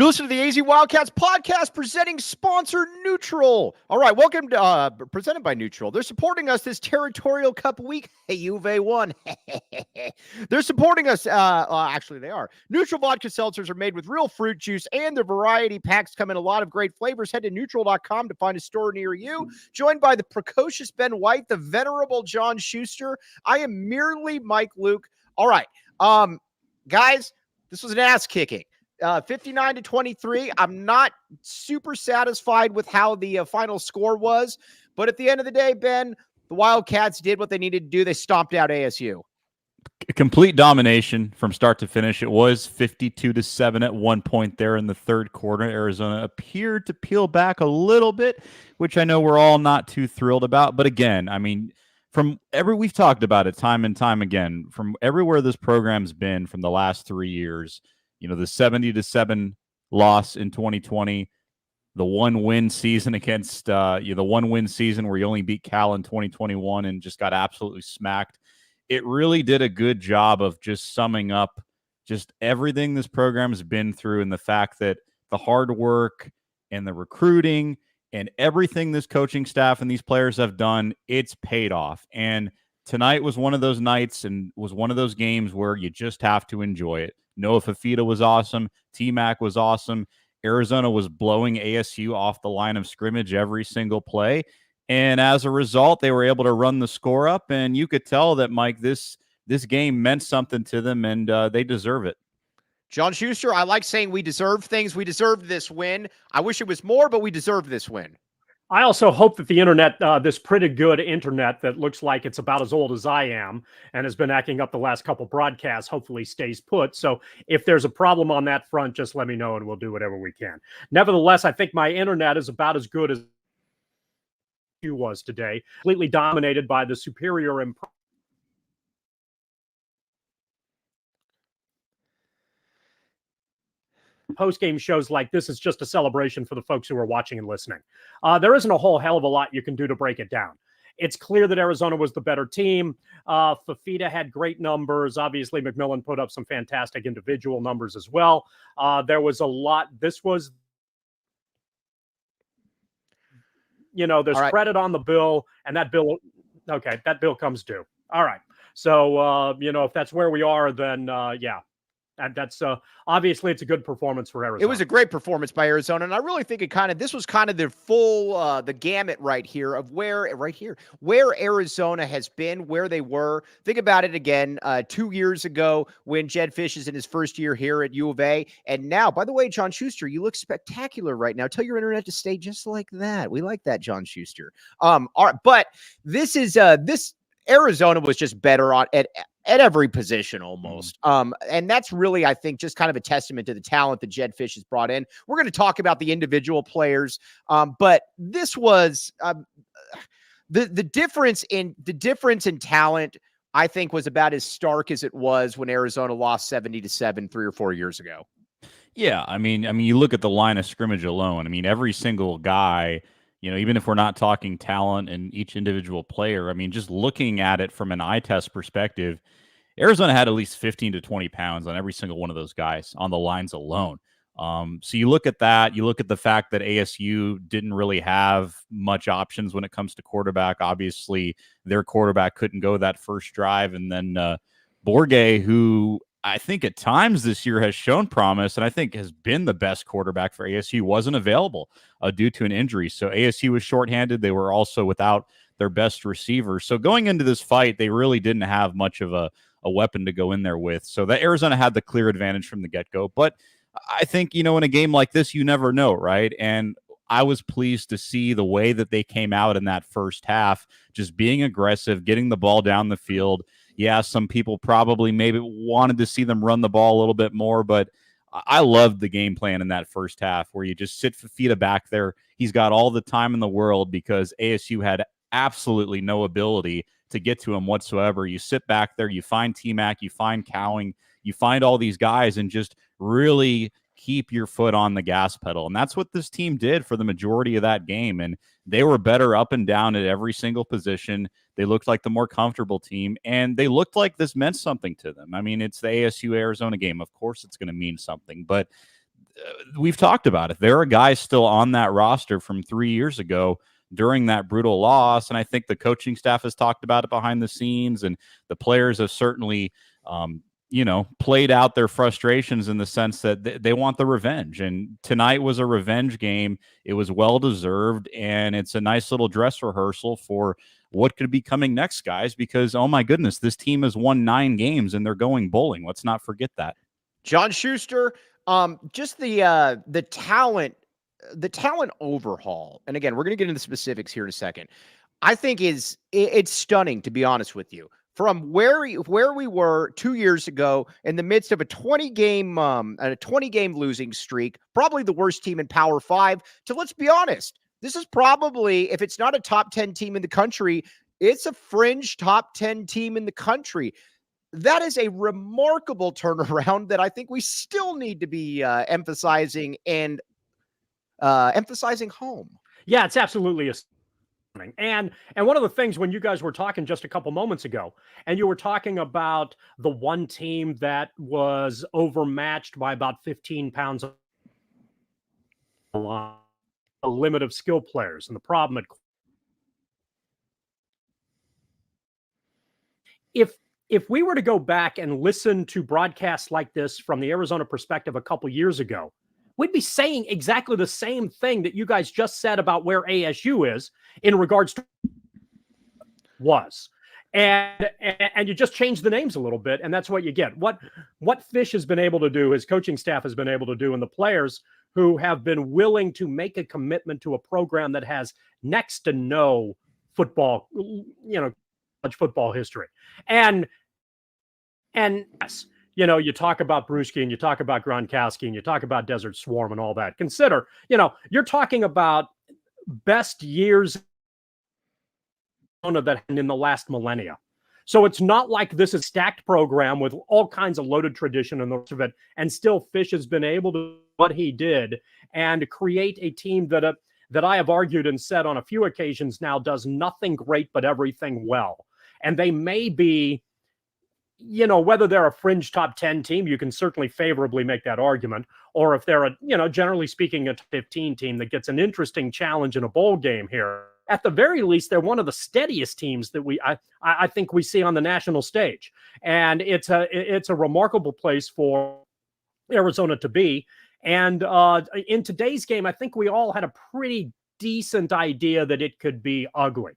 You listen to the AZ Wildcats podcast presenting sponsor Neutral. All right, welcome to presented by Neutral. They're supporting us this Territorial Cup week. Hey, Juve won. They're supporting us. Actually, they are. Neutral vodka seltzers are made with real fruit juice, and their variety packs come in a lot of great flavors. Head to neutral.com to find a store near you. Joined by the precocious Ben White, the venerable John Schuster. I am merely Mike Luke. All right, guys, this was an ass kicking. 59-23. I'm not super satisfied with how the final score was, but at the end of the day, Ben, the Wildcats did what they needed to do. They stomped out ASU. Complete domination from start to finish. It was 52-7 at one point there in the third quarter. Arizona appeared to peel back a little bit, which I know we're all not too thrilled about. But again, I mean, we've talked about it time and time again, from everywhere this program's been from the last 3 years. You know, the 70-7 loss in 2020, the one-win season against the one-win season where you only beat Cal in 2021 and just got absolutely smacked. It really did a good job of just summing up just everything this program has been through, and the fact that the hard work and the recruiting and everything this coaching staff and these players have done, it's paid off. And tonight was one of those nights and was one of those games where you just have to enjoy it. Noah Fifita was awesome. T-Mac was awesome. Arizona was blowing ASU off the line of scrimmage every single play. And as a result, they were able to run the score up. And you could tell that, Mike, this game meant something to them, and they deserve it. John Schuster, I like saying we deserve things. We deserved this win. I wish it was more, but we deserved this win. I also hope that the internet, this pretty good internet that looks like it's about as old as I am and has been acting up the last couple broadcasts, hopefully stays put. So if there's a problem on that front, just let me know and we'll do whatever we can. Nevertheless, I think my internet is about as good as it was today, completely dominated by the superior post-game shows like this is just a celebration for the folks who are watching and listening. There isn't a whole hell of a lot you can do to break it down. It's clear that Arizona was the better team. Fifita had great numbers. Obviously, McMillan put up some fantastic individual numbers as well. There was a lot. This was, there's credit on the bill, and that bill comes due. All right. So, if that's where we are, then, yeah. And that's obviously it's a good performance for Arizona. It was a great performance by Arizona, and I really think this was kind of the full the gamut right here of where Arizona has been, where they were. Think about it again 2 years ago when Jedd Fisch is in his first year here at U of A, and now, by the way, John Schuster, you look spectacular right now. Tell your internet to stay just like that. We like that, John Schuster. All right, but this is this Arizona was just better at every position almost. And that's really, I think, just kind of a testament to the talent that Jedd Fisch has brought in. We're going to talk about the individual players, but this was the difference in talent, I think, was about as stark as it was when Arizona lost 70-7 3 or 4 years ago. Yeah, I mean, you look at the line of scrimmage alone. I mean, every single guy, even if we're not talking talent and each individual player, I mean, just looking at it from an eye test perspective, Arizona had at least 15 to 20 pounds on every single one of those guys on the lines alone. So you look at that, you look at the fact that ASU didn't really have much options when it comes to quarterback. Obviously, their quarterback couldn't go that first drive. And then Borgay, who I think at times this year has shown promise and I think has been the best quarterback for ASU, wasn't available due to an injury. So ASU was shorthanded. They were also without their best receiver. So going into this fight, they really didn't have much of a weapon to go in there with. So that Arizona had the clear advantage from the get-go. But I think, in a game like this, you never know, right? And I was pleased to see the way that they came out in that first half, just being aggressive, getting the ball down the field. Yeah, some people probably maybe wanted to see them run the ball a little bit more, but I loved the game plan in that first half where you just sit Fifita back there. He's got all the time in the world because ASU had absolutely no ability to get to him whatsoever. You sit back there, you find T-Mac, you find Cowing, you find all these guys and just really keep your foot on the gas pedal. And that's what this team did for the majority of that game. And they were better up and down at every single position. They looked like the more comfortable team, and they looked like this meant something to them. I mean, it's the ASU Arizona game. Of course it's going to mean something, but we've talked about it. There are guys still on that roster from 3 years ago during that brutal loss, and I think the coaching staff has talked about it behind the scenes, and the players have certainly played out their frustrations in the sense that they want the revenge. And tonight was a revenge game. It was well-deserved, and it's a nice little dress rehearsal for what could be coming next, guys, because, oh my goodness, this team has won 9 games and they're going bowling. Let's not forget that. John Schuster, just the talent overhaul. And again, we're going to get into the specifics here in a second. I think it's stunning, to be honest with you. From where we were 2 years ago in the midst of a 20-game losing streak, probably the worst team in Power 5, to, let's be honest, this is probably, if it's not a top 10 team in the country, it's a fringe top 10 team in the country. That is a remarkable turnaround that I think we still need to be emphasizing home. Yeah, it's absolutely astounding. And one of the things when you guys were talking just a couple moments ago, and you were talking about the one team that was overmatched by about 15 pounds of a limit of skill players, and the problem if we were to go back and listen to broadcasts like this from the Arizona perspective a couple years ago, we'd be saying exactly the same thing that you guys just said about where ASU is in regards to was. And you just change the names a little bit, and that's what you get. What Fisch has been able to do, his coaching staff has been able to do, and the players who have been willing to make a commitment to a program that has next to no football, college football history. And yes, you talk about Bruschi and you talk about Gronkowski and you talk about Desert Swarm and all that. Consider, you're talking about best years that in the last millennia. So it's not like this is a stacked program with all kinds of loaded tradition and the rest of it. And still Fisch has been able to do what he did and create a team that I have argued and said on a few occasions now does nothing great but everything well. And they may be, whether they're a fringe top 10 team, you can certainly favorably make that argument. Or if they're generally speaking, a 15 team that gets an interesting challenge in a bowl game here. At the very least, they're one of the steadiest teams that I think we see on the national stage. And it's a remarkable place for Arizona to be. And in today's game, I think we all had a pretty decent idea that it could be ugly.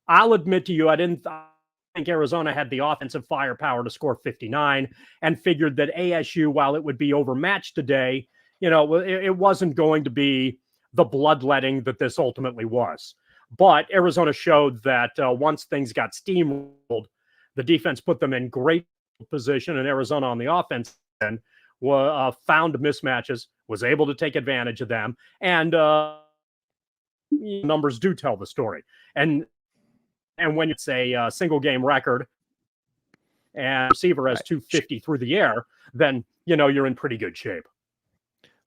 I'll admit to you, I didn't think Arizona had the offensive firepower to score 59 and figured that ASU, while it would be overmatched today, it wasn't going to be the bloodletting that this ultimately was. But Arizona showed that once things got steamrolled, the defense put them in great position, and Arizona on the offense end found mismatches, was able to take advantage of them, and numbers do tell the story. And when it's a single game record and receiver has 250 through the air, then you're in pretty good shape.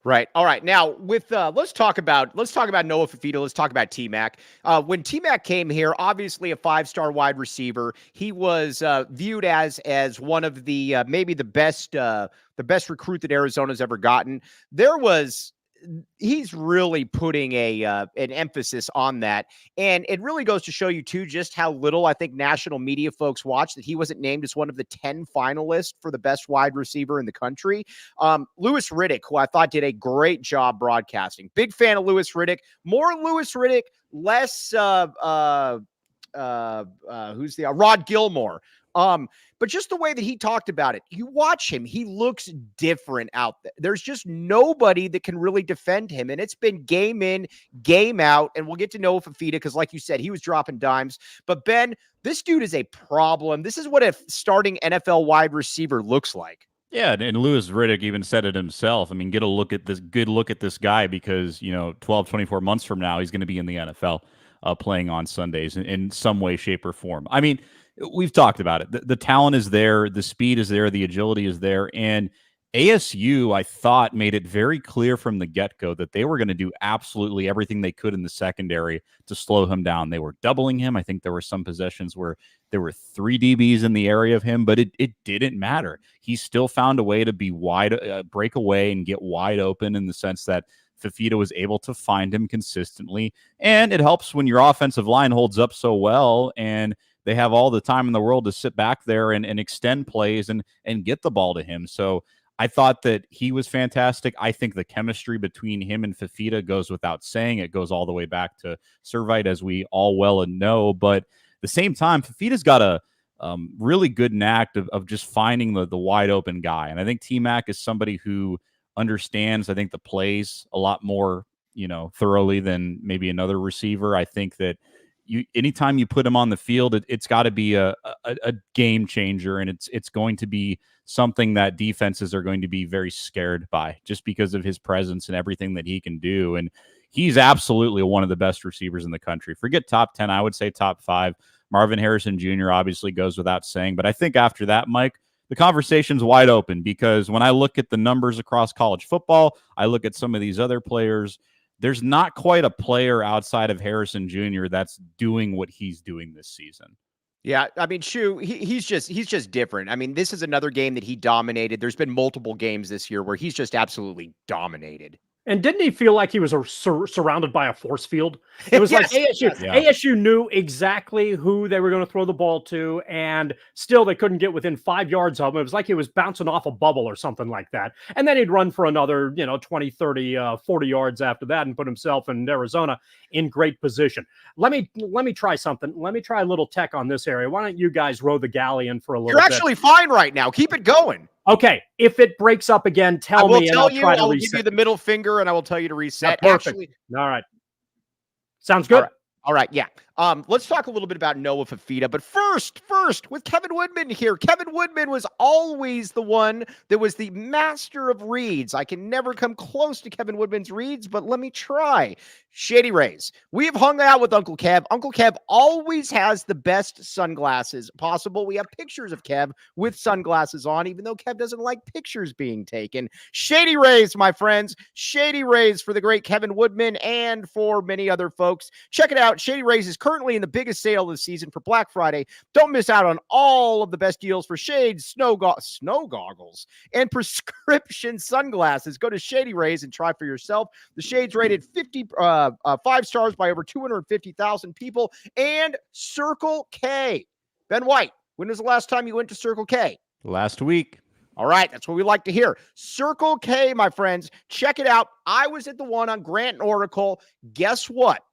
Right. All right. Now, with let's talk about Noah Fifita. Let's talk about T-Mac. When T-Mac came here, obviously a 5-star wide receiver, he was viewed as one of the maybe the best recruit that Arizona's ever gotten. He's really putting an emphasis on that. And it really goes to show you, too, just how little I think national media folks watch that he wasn't named as one of the 10 finalists for the best wide receiver in the country. Louis Riddick, who I thought did a great job broadcasting. Big fan of Louis Riddick. More Louis Riddick, less Rod Gilmore. But just the way that he talked about it, you watch him, he looks different out there. There's just nobody that can really defend him. And it's been game in, game out. And we'll get to Noah Fifita because, like you said, he was dropping dimes. But Ben, this dude is a problem. This is what a starting NFL wide receiver looks like. Yeah, and Louis Riddick even said it himself. I mean, good look at this guy because, 12, 24 months from now, he's going to be in the NFL playing on Sundays in some way, shape, or form. I mean, we've talked about it. The talent is there. The speed is there. The agility is there. And ASU, I thought, made it very clear from the get-go that they were going to do absolutely everything they could in the secondary to slow him down. They were doubling him. I think there were some possessions where there were 3 DBs in the area of him, but it didn't matter. He still found a way to be break away and get wide open, in the sense that Fifita was able to find him consistently. And it helps when your offensive line holds up so well and they have all the time in the world to sit back there and extend plays and get the ball to him. So I thought that he was fantastic. I think the chemistry between him and Fifita goes without saying. It goes all the way back to Servite, as we all well and know. But at the same time, Fifita's got a really good knack of just finding the wide open guy. And I think T-Mac is somebody who understands, I think, the plays a lot more, thoroughly than maybe another receiver. I think that anytime you put him on the field, it's got to be a game changer, and it's going to be something that defenses are going to be very scared by, just because of his presence and everything that he can do. And he's absolutely one of the best receivers in the country. Forget top 10, I would say top 5. Marvin Harrison Jr. obviously goes without saying, but I think after that, Mike, the conversation's wide open, because when I look at the numbers across college football, I look at some of these other players, there's not quite a player outside of Harrison Jr. that's doing what he's doing this season. Yeah, I mean, Shu, he's just different. I mean, this is another game that he dominated. There's been multiple games this year where he's just absolutely dominated. And didn't he feel like he was surrounded by a force field? It was Yes, like ASU. yes. ASU knew exactly who they were going to throw the ball to, and still they couldn't get within 5 yards of him. It was like he was bouncing off a bubble or something like that. And then he'd run for another, 20, 30, 40 yards after that and put himself in Arizona in great position. Let me try something. Let me try a little tech on this area. Why don't you guys row the galleon for a little bit? You're actually fine right now. Keep it going. Okay, if it breaks up again, tell me, and I'll try to reset. I will give you the middle finger, and I will tell you to reset. Yeah, perfect. Actually, all right. Sounds good. All right, yeah. Let's talk a little bit about Noah Fifita, but first, with Kevin Woodman here. Kevin Woodman was always the one that was the master of reads. I can never come close to Kevin Woodman's reads, but let me try. Shady Rays. We have hung out with Uncle Kev. Uncle Kev always has the best sunglasses possible. We have pictures of Kev with sunglasses on, even though Kev doesn't like pictures being taken. Shady Rays, my friends. Shady Rays for the great Kevin Woodman and for many other folks. Check it out. Shady Rays is currently in the biggest sale of the season for Black Friday. Don't miss out on all of the best deals for shades, snow goggles, and prescription sunglasses. Go to Shady Rays and try for yourself. The shades rated 5 stars by over 250,000 people. And Circle K. Ben White, when was the last time you went to Circle K? Last week. All right, that's what we like to hear. Circle K, my friends. Check it out. I was at the one on Grant and Oracle. Guess what?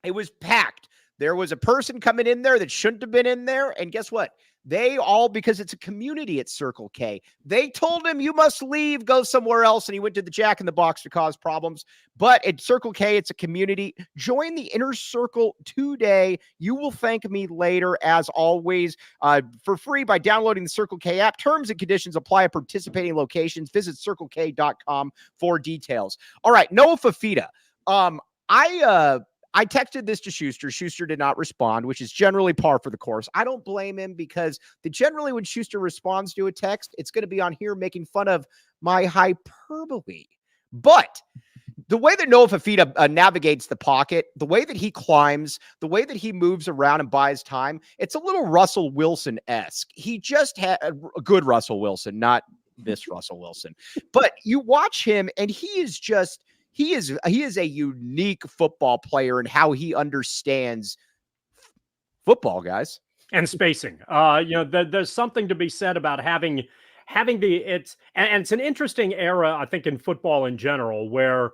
It was packed. There was a person coming in there that shouldn't have been in there. And guess what? They all, because it's a community at Circle K, they told him, you must leave, go somewhere else. And he went to the Jack in the Box to cause problems. But at Circle K, it's a community. Join the inner circle today. You will thank me later, as always, for free by downloading the Circle K app. Terms and conditions apply at participating locations. Visit circlek.com for details. All right, Noah Fifita. I texted this to Schuster. Schuster did not respond, which is generally par for the course. I don't blame him, because generally when Schuster responds to a text, it's going to be on here making fun of my hyperbole. But the way that Noah Fifita navigates the pocket, the way that he climbs, the way that he moves around and buys time, it's a little Russell Wilson-esque. He just had a good Russell Wilson, not this Russell Wilson. But you watch him, and he is a unique football player in how he understands football, guys. And spacing. There's something to be said about having it's an interesting era, I think, in football in general, where,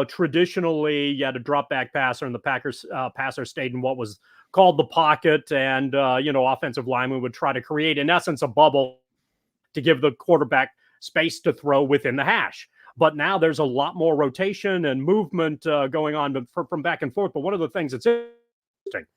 traditionally you had a drop back passer, and the Packers passer stayed in what was called the pocket, and offensive linemen would try to create, in essence, a bubble to give the quarterback space to throw within the hash. But now there's a lot more rotation and movement going on from back and forth. But one of the things that's interesting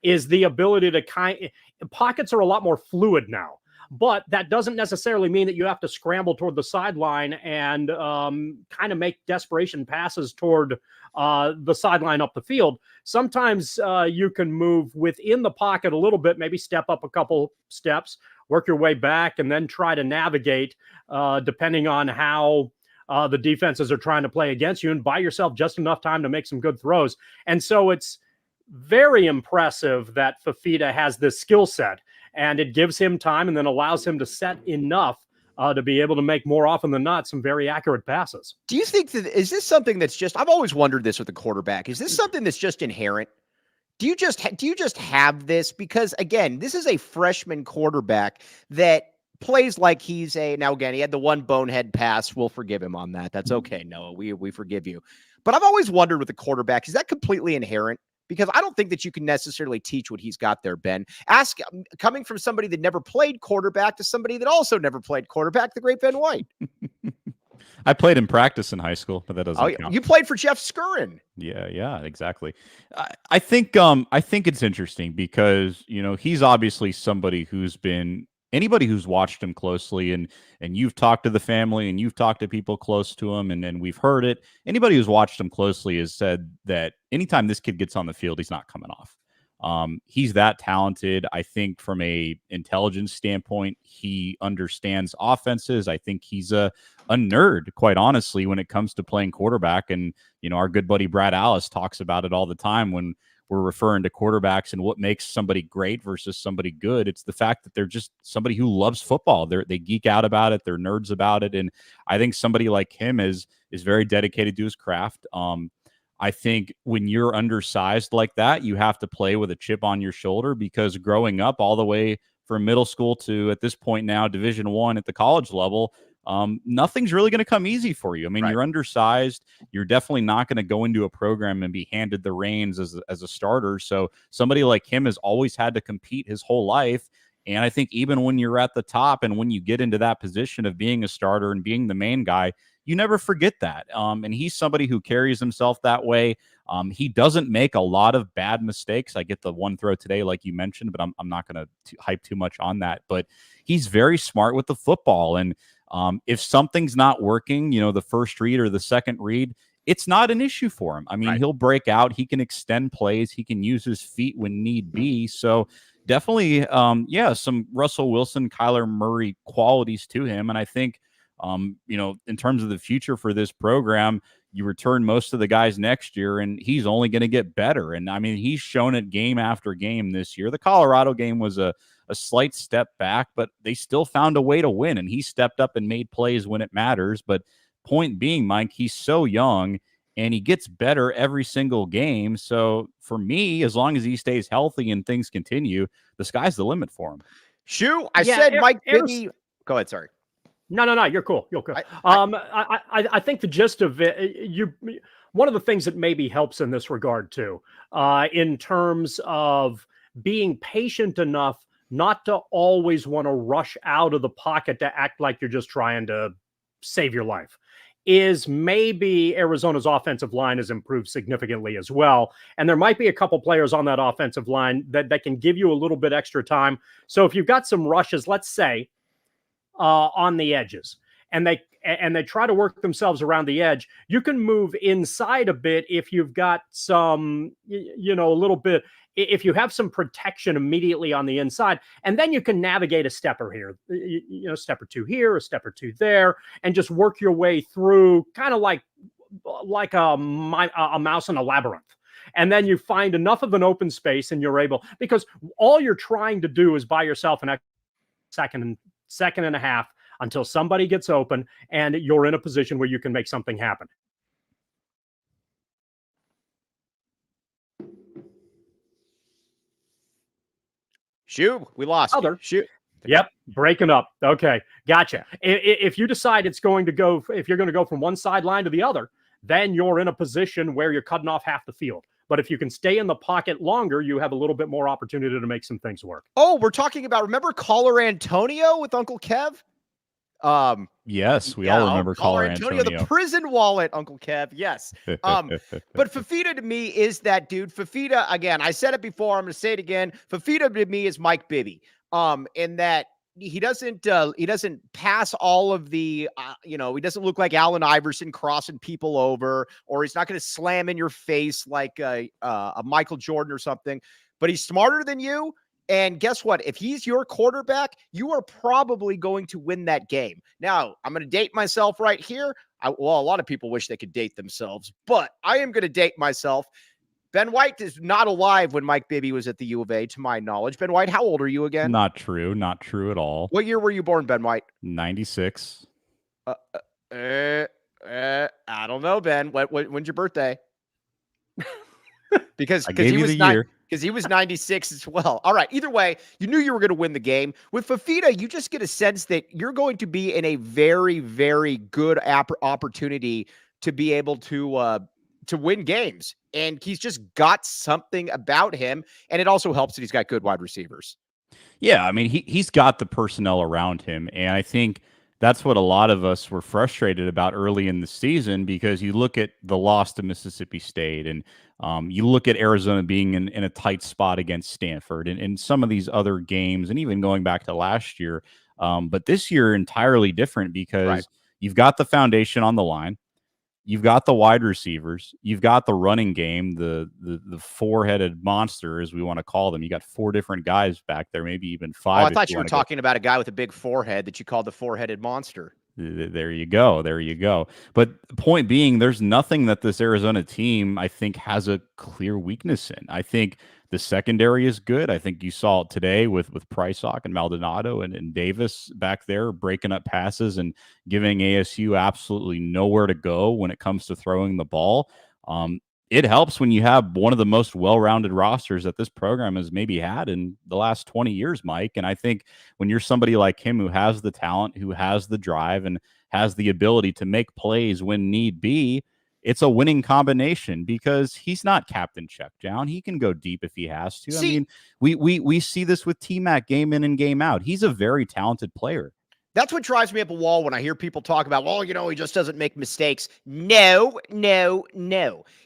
is the ability to pockets are a lot more fluid now. but that doesn't necessarily mean that you have to scramble toward the sideline and kind of make desperation passes toward the sideline up the field. Sometimes you can move within the pocket a little bit, maybe step up a couple steps, work your way back, and then try to navigate depending on how the defenses are trying to play against you, and buy yourself just enough time to make some good throws. And so it's very impressive that Fifita has this skill set, and it gives him time and then allows him to set enough to be able to make more often than not some very accurate passes. Do you think that, is this something that's just, I've always wondered this with the quarterback, is this something that's just inherent? Do you just have this? Because again, this is a freshman quarterback that plays like he's now again, he had the one bonehead pass. We'll forgive him on that. That's okay, Noah. We forgive you. But I've always wondered with the quarterback, is that completely inherent? Because I don't think that you can necessarily teach what he's got there, Ben. Ask, coming from somebody that never played quarterback to somebody that also never played quarterback, the great Ben White. I played in practice in high school, but that doesn't count. You played for Jeff Skurin. Yeah, exactly. I think it's interesting because, he's obviously somebody who's been, anybody who's watched him closely, and you've talked to the family and you've talked to people close to him, and we've heard it. Anybody who's watched him closely has said that anytime this kid gets on the field, he's not coming off. He's that talented. I think from a intelligence standpoint, he understands offenses. I think he's a nerd, quite honestly, when it comes to playing quarterback. And, our good buddy Brad Allis talks about it all the time when we're referring to quarterbacks and what makes somebody great versus somebody good. It's the fact that they're just somebody who loves football. They geek out about it. They're nerds about it. And I think somebody like him is very dedicated to his craft. I think when you're undersized like that, you have to play with a chip on your shoulder, because growing up all the way from middle school to, at this point now, Division I at the college level, nothing's really going to come easy for you. I mean, You're undersized. You're definitely not going to go into a program and be handed the reins as a starter. So somebody like him has always had to compete his whole life. And I think even when you're at the top and when you get into that position of being a starter and being the main guy, you never forget that. And he's somebody who carries himself that way. He doesn't make a lot of bad mistakes. I get the one throw today, like you mentioned, but I'm not going to hype too much on that. But he's very smart with the football. And if something's not working, the first read or the second read, it's not an issue for him. I mean, He'll break out. He can extend plays. He can use his feet when need be. So definitely, some Russell Wilson, Kyler Murray qualities to him. And I think, in terms of the future for this program, you return most of the guys next year, and he's only going to get better. And I mean, he's shown it game after game this year. The Colorado game was a slight step back, but they still found a way to win, and he stepped up and made plays when it matters. But point being, Mike, he's so young and he gets better every single game. So for me, as long as he stays healthy and things continue, the sky's the limit for him. Shoo, I said Mike Bibby. Go ahead, sorry. No, you're cool. You're cool. I think the gist of it, one of the things that maybe helps in this regard too, in terms of being patient enough not to always want to rush out of the pocket to act like you're just trying to save your life, is maybe Arizona's offensive line has improved significantly as well. And there might be a couple players on that offensive line that can give you a little bit extra time. So if you've got some rushes, let's say, on the edges, and they try to work themselves around the edge, you can move inside a bit if you've got some, a little bit, if you have some protection immediately on the inside, and then you can navigate a stepper here, step or two here, a step or two there, and just work your way through, kind of like a mouse in a labyrinth. And then you find enough of an open space, and you're able, because all you're trying to do is buy yourself an second and a half until somebody gets open and you're in a position where you can make something happen. Shoot, we lost. Shoot. Yep, breaking up. Okay, gotcha. If you decide if you're going to go from one sideline to the other, then you're in a position where you're cutting off half the field. But if you can stay in the pocket longer, you have a little bit more opportunity to make some things work. Oh, we're talking about, remember Caller Antonio with Uncle Kev? Yes, we all remember Caller Antonio. The prison wallet, Uncle Kev. Yes. But Fifita to me is that dude. Fifita, again, I said it before, I'm going to say it again. Fifita to me is Mike Bibby. In that he doesn't pass all of the he doesn't look like Allen Iverson crossing people over, or he's not going to slam in your face like a Michael Jordan or something. But he's smarter than you. And guess what? If he's your quarterback, you are probably going to win that game. Now, I'm going to date myself right here. A lot of people wish they could date themselves, but I am going to date myself. Ben White is not alive when Mike Bibby was at the U of A, to my knowledge. Ben White, how old are you again? Not true. Not true at all. What year were you born, Ben White? 96. I don't know, Ben. When's your birthday? Because he was because he was 96 as well. All right. Either way, you knew you were going to win the game. With Fifita, you just get a sense that you're going to be in a very, very good opportunity to be able to win games. And he's just got something about him. And it also helps that he's got good wide receivers. Yeah, I mean, he's got the personnel around him. And I think that's what a lot of us were frustrated about early in the season, because you look at the loss to Mississippi State, and you look at Arizona being in a tight spot against Stanford, and some of these other games, and even going back to last year. But this year, entirely different, because you've got the foundation on the line. You've got the wide receivers. You've got the running game, the four-headed monster, as we want to call them. You got four different guys back there, maybe even five. Oh, I thought you were talking about a guy with a big forehead that you called the four-headed monster. There you go. There you go. But the point being, there's nothing that this Arizona team, I think, has a clear weakness in. I think the secondary is good. I think you saw it today with Prysock and Maldonado and Davis back there breaking up passes and giving ASU absolutely nowhere to go when it comes to throwing the ball. It helps when you have one of the most well-rounded rosters that this program has maybe had in the last 20 years, Mike. And I think when you're somebody like him who has the talent, who has the drive, and has the ability to make plays when need be, it's a winning combination, because he's not Captain Check Down. He can go deep if he has to. I mean, we see this with T-Mac game in and game out. He's a very talented player. That's what drives me up a wall when I hear people talk about, well, he just doesn't make mistakes. No.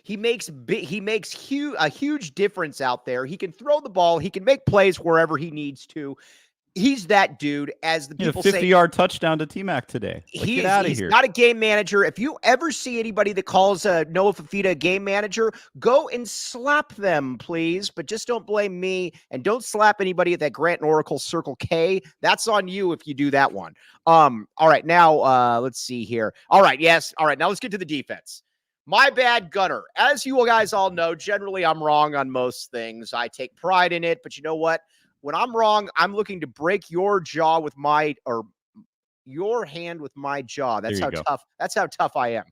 He makes a huge difference out there. He can throw the ball. He can make plays wherever he needs to. He's that dude, as the people say. 50-yard touchdown to T-Mac today. Get out of here. He's not a game manager. If you ever see anybody that calls Noah Fifita a game manager, go and slap them, please. But just don't blame me, and don't slap anybody at that Grant and Oracle Circle K. That's on you if you do that one. All right, now let's see here. All right, yes. All right, now let's get to the defense. My bad, Gunner. As you guys all know, generally I'm wrong on most things. I take pride in it, but you know what? When I'm wrong, I'm looking to break your jaw with your hand with my jaw. That's how tough. That's how tough I am.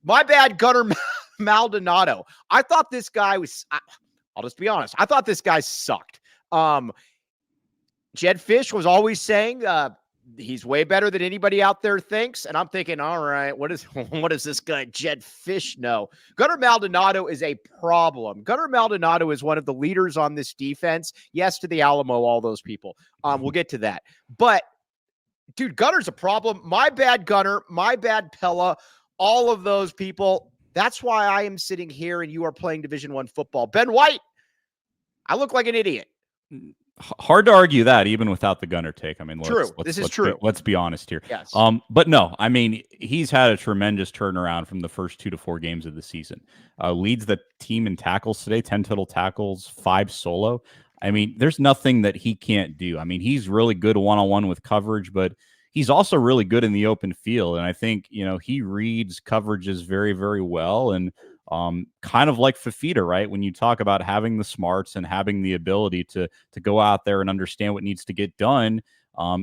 My bad, Gunner Maldonado. I thought this guy was. I'll just be honest. I thought this guy sucked. Jedd Fisch was always saying he's way better than anybody out there thinks, and I'm thinking, all right, what does this guy Jedd Fisch know? Gunner Maldonado is a problem. Gunner Maldonado is one of the leaders on this defense. Yes, to the Alamo, all those people. We'll get to that. But dude, Gunner's a problem. My bad, Gunner. My bad, Pella. All of those people. That's why I am sitting here and you are playing Division I football. Ben White, I look like an idiot. Hard to argue that, even without the Gunner take. I mean, this is true. Let's be honest here. Yes. But no, I mean, he's had a tremendous turnaround from the first 2 to 4 games of the season. Leads the team in tackles today, 10 total tackles, 5 solo. I mean, there's nothing that he can't do. I mean, he's really good one-on-one with coverage, but he's also really good in the open field. And I think, he reads coverages very, very well. And kind of like Fifita, right? When you talk about having the smarts and having the ability to go out there and understand what needs to get done,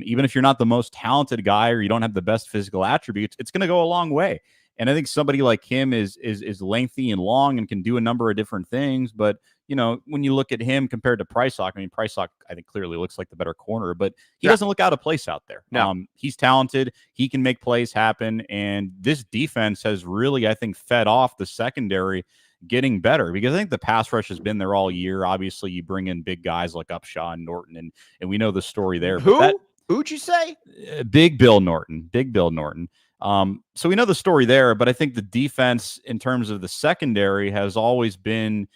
even if you're not the most talented guy or you don't have the best physical attributes, it's going to go a long way. And I think somebody like him is lengthy and long and can do a number of different things. But, when you look at him compared to Prysock, I mean, Prysock, I think clearly looks like the better corner, but he doesn't look out of place out there. No. He's talented. He can make plays happen. And this defense has really, I think, fed off the secondary getting better, because I think the pass rush has been there all year. Obviously, you bring in big guys like Upshaw and Norton, and we know the story there. Who'd you say? Big Bill Norton. So we know the story there, but I think the defense in terms of the secondary has always been,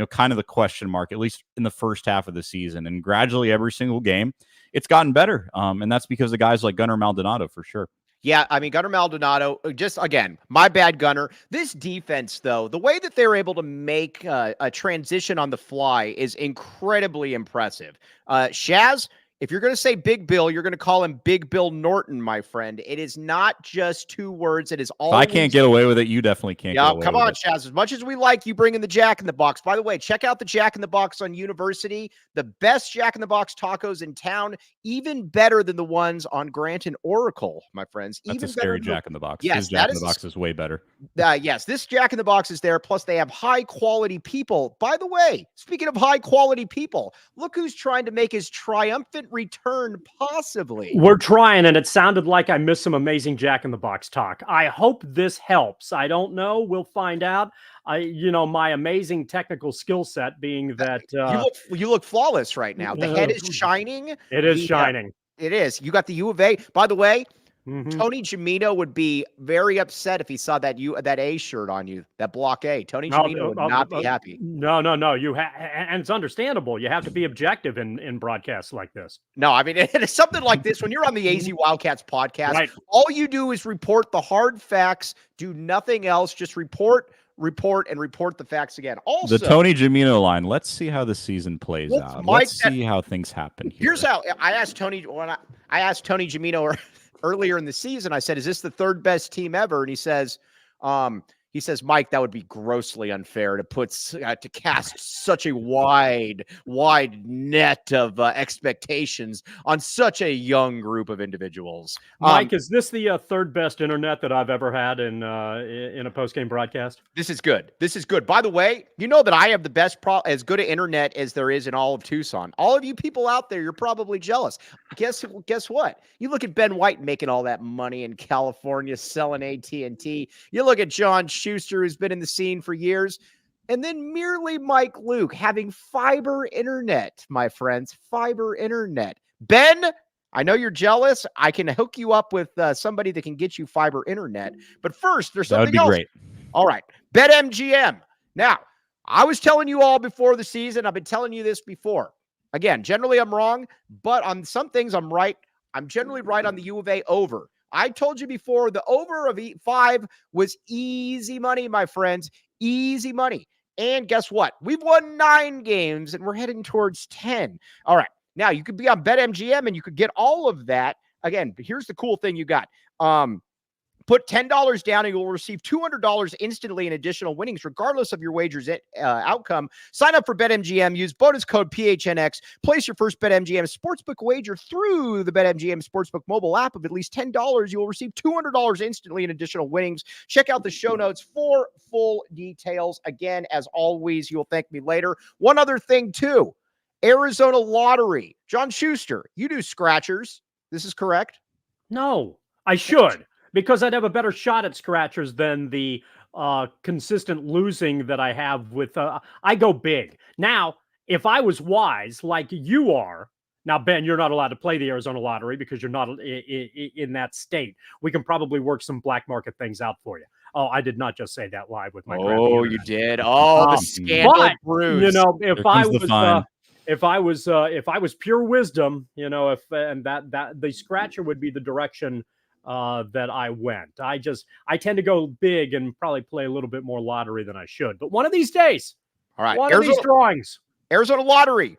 kind of the question mark, at least in the first half of the season. And gradually every single game, it's gotten better. And that's because of guys like Gunnar Maldonado for sure. Yeah, I mean, Gunnar Maldonado, just again, my bad, Gunnar. This defense, though, the way that they're able to make a transition on the fly is incredibly impressive. Shaz, if you're going to say Big Bill, you're going to call him Big Bill Norton, my friend. It is not just two words. It is all. If I can't get away with it, you definitely can't get away with it. Come on, Shaz. As much as we like you bringing the Jack in the Box. By the way, check out the Jack in the Box on University. The best Jack in the Box tacos in town, even better than the ones on Grant and Oracle, my friends. That's even a scary better Jack in the Box. Yes, His Jack in the Box is way better. Yes, this Jack in the Box is there. Plus, they have high quality people. By the way, speaking of high quality people, look who's trying to make his triumphant return possibly. We're trying, and it sounded like I missed some amazing Jack in the Box talk. I hope this helps. I don't know. We'll find out. My amazing technical skill set being that you look flawless right now. The head is shining. It is shining. It is. You got the U of A. By the way, Tony Gimino would be very upset if he saw that A shirt on you, that block A. Tony Gimino would not be happy. No. And it's understandable. You have to be objective in broadcasts like this. No, I mean, it's something like this. When you're on the AZ Wildcats podcast, right, all you do is report the hard facts, do nothing else, just report, and report the facts again. Also, the Tony Gimino line. Let's see how the season plays out. Let's see how things happen here. Here's how I asked Tony when I asked Tony Gimino earlier in the season. I said, "Is this the third best team ever?" And he says, Mike, that would be grossly unfair to cast such a wide net of expectations on such a young group of individuals." Mike, is this the third best internet that I've ever had in a post-game broadcast? This is good. This is good. By the way, you know that I have the best as good an internet as there is in all of Tucson. All of you people out there, you're probably jealous. Guess what? You look at Ben White making all that money in California, selling AT&T. You look at John Schuster, who's been in the scene for years, and then merely Mike Luke having fiber internet, my friends, fiber internet. Ben, I know you're jealous. I can hook you up with somebody that can get you fiber internet. But first, there's something else. That would be great. All right, BetMGM. Now, I was telling you all before the season. I've been telling you this before. Again, generally I'm wrong, but on some things I'm right. I'm generally right on the U of A over. I told you before, the over of 5 was easy money, my friends. Easy money. And guess what? We've won 9 games, and we're heading towards 10. All right. Now, you could be on BetMGM, and you could get all of that. Again, here's the cool thing you got. Put $10 down and you'll receive $200 instantly in additional winnings, regardless of your wager's outcome. Sign up for BetMGM. Use bonus code PHNX. Place your first BetMGM sportsbook wager through the BetMGM sportsbook mobile app of at least $10. You will receive $200 instantly in additional winnings. Check out the show notes for full details. Again, as always, you'll thank me later. One other thing, too. Arizona Lottery. John Schuster, you do scratchers. This is correct? No, I should. Because I'd have a better shot at scratchers than the consistent losing that I have with, I go big. Now, if I was wise like you are, now, Ben, you're not allowed to play the Arizona Lottery because you're not in that state. We can probably work some black market things out for you. Oh, I did not just say that live with my Oh, you did. Oh, the scandal brews. You know, if I was pure wisdom, you know, that the scratcher would be the direction that I went. I tend to go big and probably play a little bit more lottery than I should. But one of these days, all right, one of these drawings, Arizona Lottery.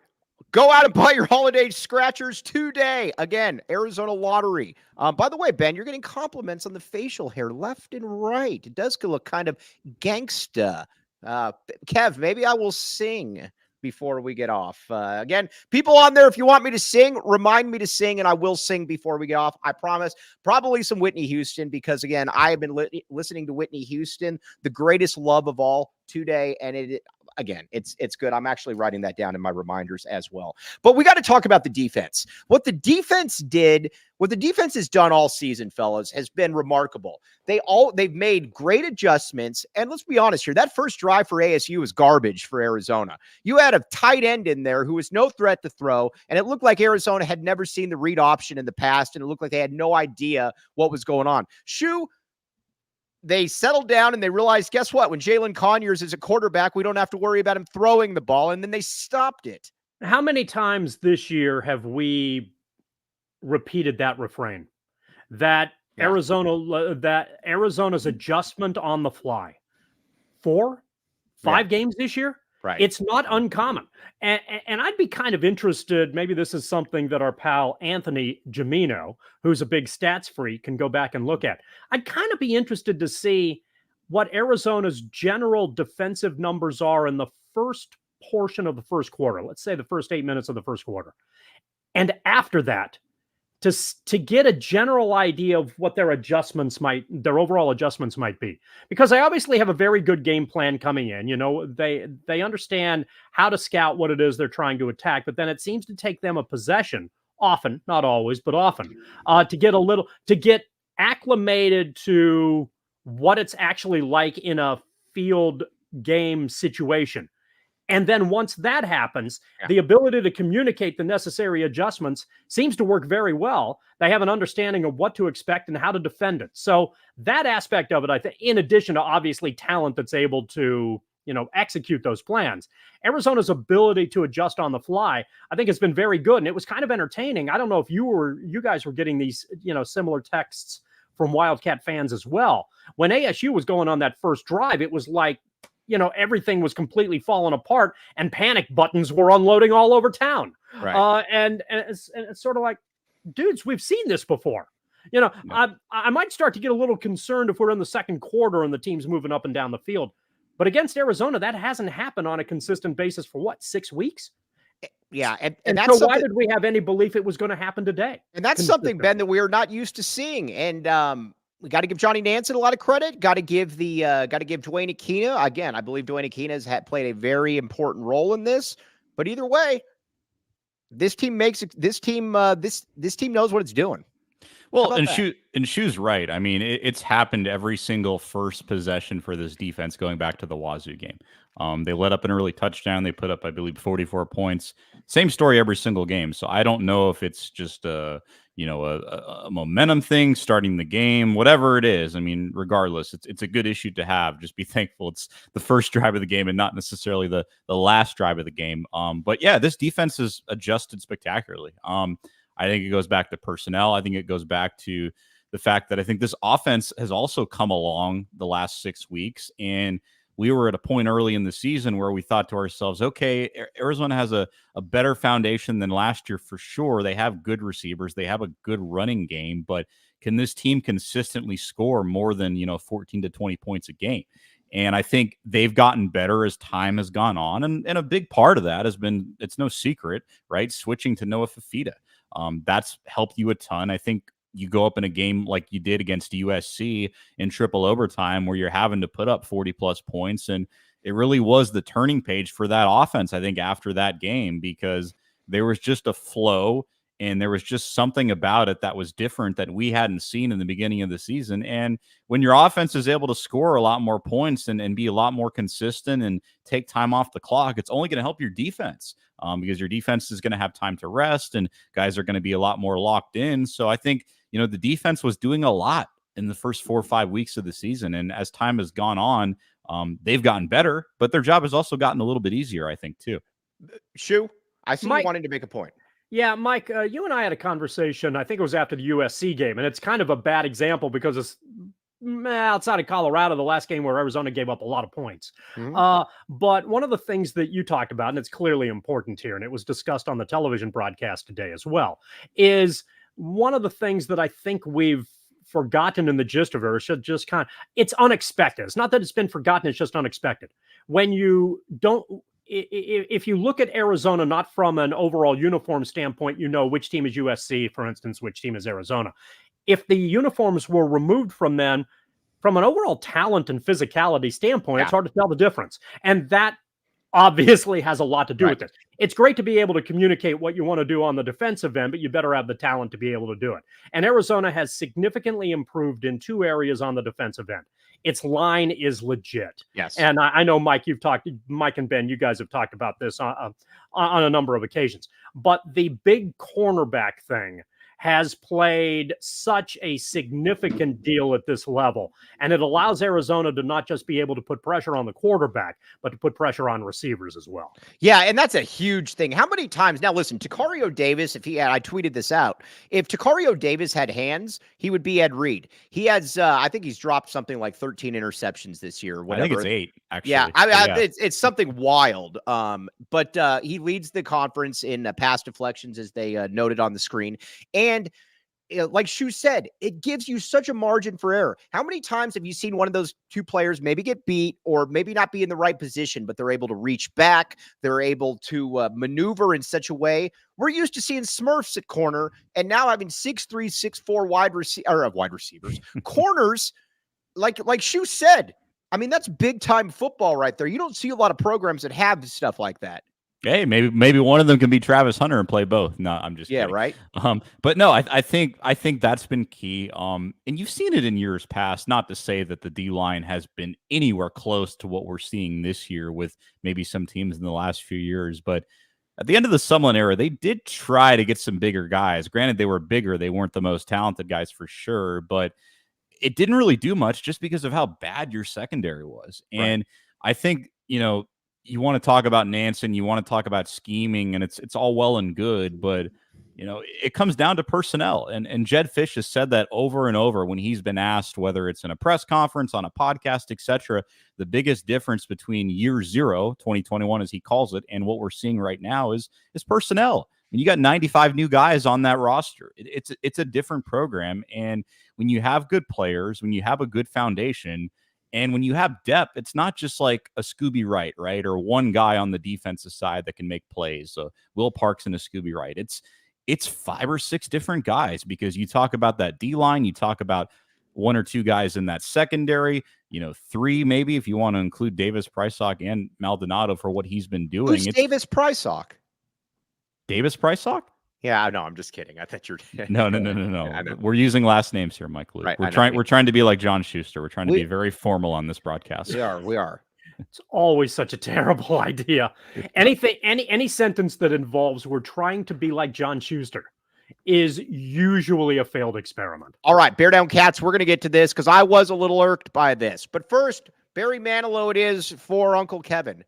Go out and buy your holiday scratchers today. Again, Arizona Lottery. By the way, Ben, you're getting compliments on the facial hair left and right. It does look kind of gangsta. Kev, maybe I will sing before we get off. Again, people on there, if you want me to sing, remind me to sing, and I will sing before we get off. I promise. Probably some Whitney Houston, because, again, I have been listening to Whitney Houston, the greatest love of all, today, and it's good. I'm actually writing that down in my reminders as well. But we got to talk about the defense. What the defense has done all season, fellas, has been remarkable. They've made great adjustments, and let's be honest here, that first drive for ASU was garbage for Arizona. You had a tight end in there who was no threat to throw, and it looked like Arizona had never seen the read option in the past, and it looked like they had no idea what was going on. They settled down and they realized, guess what? When Jalen Conyers is a quarterback, we don't have to worry about him throwing the ball. And then they stopped it. How many times this year have we repeated that refrain. That Arizona's adjustment on the fly. 4-5 games this year. Right. It's not uncommon. And I'd be kind of interested, maybe this is something that our pal Anthony Gimino, who's a big stats freak, can go back and look at. I'd kind of be interested to see what Arizona's general defensive numbers are in the first portion of the first quarter. Let's say the first 8 minutes of the first quarter. And after that, to get a general idea of what their overall adjustments might be. Because they obviously have a very good game plan coming in. You know, they understand how to scout what it is they're trying to attack, but then it seems to take them a possession, often, not always, but often, to get acclimated to what it's actually like in a field game situation. And then once that happens, the ability to communicate the necessary adjustments seems to work very well. They have an understanding of what to expect and how to defend it. So that aspect of it, I think, in addition to obviously talent that's able to, execute those plans, Arizona's ability to adjust on the fly, I think, has been very good. And it was kind of entertaining. I don't know if you guys were getting these, similar texts from Wildcat fans as well. When ASU was going on that first drive, it was like, everything was completely falling apart and panic buttons were unloading all over town. Right. And it's sort of like, dudes, we've seen this before. I might start to get a little concerned if we're in the second quarter and the team's moving up and down the field. But against Arizona, that hasn't happened on a consistent basis for 6 weeks? Yeah. And that's so why did we have any belief it was going to happen today? And that's something, Ben, that we're not used to seeing. And, we got to give Johnny Nansen a lot of credit. Got to give Dwayne Aquina. Again, I believe Dwayne Aquina has played a very important role in this. But either way, this team knows what it's doing. Well, and Shu's right. I mean, it's happened every single first possession for this defense going back to the Wazoo game. They let up an early touchdown. They put up, I believe, 44 points. Same story every single game. So I don't know if it's just a momentum thing, starting the game, whatever it is. I mean, regardless, it's a good issue to have. Just be thankful it's the first drive of the game and not necessarily the last drive of the game. But yeah, this defense has adjusted spectacularly. I think it goes back to personnel. I think it goes back to the fact that I think this offense has also come along the last 6 weeks. And we were at a point early in the season where we thought to ourselves, okay, Arizona has a better foundation than last year for sure. They have good receivers. They have a good running game. But can this team consistently score more than, 14 to 20 points a game? And I think they've gotten better as time has gone on. And a big part of that has been, it's no secret, right, switching to Noah Fifita. That's helped you a ton. I think you go up in a game like you did against USC in triple overtime where you're having to put up 40 plus points. And it really was the turning page for that offense, I think, after that game, because there was just a flow and there was just something about it that was different that we hadn't seen in the beginning of the season. And when your offense is able to score a lot more points and be a lot more consistent and take time off the clock, it's only going to help your defense. Because your defense is going to have time to rest and guys are going to be a lot more locked in. So I think, the defense was doing a lot in the first 4 or 5 weeks of the season. And as time has gone on, they've gotten better, but their job has also gotten a little bit easier, I think, too. Shu, I see you wanting to make a point. Yeah, Mike, you and I had a conversation, I think it was after the USC game, and it's kind of a bad example because it's outside of Colorado, the last game where Arizona gave up a lot of points. Mm-hmm. But one of the things that you talked about, and it's clearly important here, and it was discussed on the television broadcast today as well, is one of the things that I think we've forgotten in the gist of it, just it's unexpected. It's not that it's been forgotten, it's just unexpected. When you don't, if you look at Arizona, not from an overall uniform standpoint, which team is USC, for instance, which team is Arizona. If the uniforms were removed from them, from an overall talent and physicality standpoint, It's hard to tell the difference. And that obviously has a lot to do with it. It's great to be able to communicate what you want to do on the defensive end, but you better have the talent to be able to do it. And Arizona has significantly improved in 2 areas on the defensive end. Its line is legit. Yes. And I know, Mike and Ben, you guys have talked about this on a number of occasions. But the big cornerback thing has played such a significant deal at this level. And it allows Arizona to not just be able to put pressure on the quarterback, but to put pressure on receivers as well. Yeah, and that's a huge thing. How many times now? Listen, Takario Davis. I tweeted this out. If Takario Davis had hands, he would be Ed Reed. He has, I think he's dropped something like 13 interceptions this year. Or whatever. I think it's 8. Actually, yeah, it's something wild. But he leads the conference in pass deflections, as they noted on the screen, and like Shu said, it gives you such a margin for error. How many times have you seen one of those two players maybe get beat or maybe not be in the right position, but they're able to reach back? They're able to maneuver in such a way. We're used to seeing Smurfs at corner, and now having 6'3", 6'4" wide receivers, corners, like Shu said. I mean, that's big time football right there. You don't see a lot of programs that have stuff like that. Hey, maybe one of them can be Travis Hunter and play both. No, I'm just kidding. Right. But no, I think that's been key. And you've seen it in years past. Not to say that the D line has been anywhere close to what we're seeing this year with maybe some teams in the last few years. But at the end of the Sumlin era, they did try to get some bigger guys. Granted, they were bigger. They weren't the most talented guys for sure, but it didn't really do much just because of how bad your secondary was. And I think, you want to talk about Nansen, you want to talk about scheming, and it's all well and good, but it comes down to personnel. And Jedd Fisch has said that over and over when he's been asked, whether it's in a press conference, on a podcast, etc. The biggest difference between year 0, 2021, as he calls it, and what we're seeing right now is personnel. And you got 95 new guys on that roster. It's a different program. And when you have good players, when you have a good foundation, and when you have depth, it's not just like a Scooby Wright, right? Or one guy on the defensive side that can make plays. So Will Parks and a Scooby Wright. It's 5 or 6 different guys, because you talk about that D line, you talk about 1 or 2 guys in that secondary, 3 maybe if you want to include Davis, Prysock, and Maldonado for what he's been doing. Who's Davis Prysock? Davis Prysock? Yeah, no, I'm just kidding. I thought you're no. We're using last names here, Mike Luke. Right, we're trying to be like John Schuster. We're trying to be very formal on this broadcast. We are. It's always such a terrible idea. Any sentence that involves we're trying to be like John Schuster is usually a failed experiment. All right, Bear Down Cats, we're going to get to this because I was a little irked by this. But first, Barry Manilow it is for Uncle Kevin.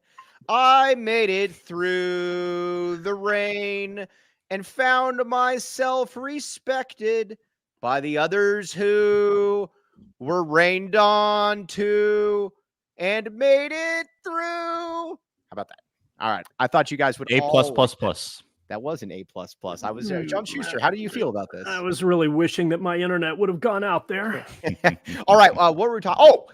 I made it through the rain and found myself respected by the others who were rained on to and made it through. How about that? All right. I thought you guys would A+++. That was an A++. I was John Schuster. How do you feel about this? I was really wishing that my internet would have gone out there. All right. What were we talking? Oh,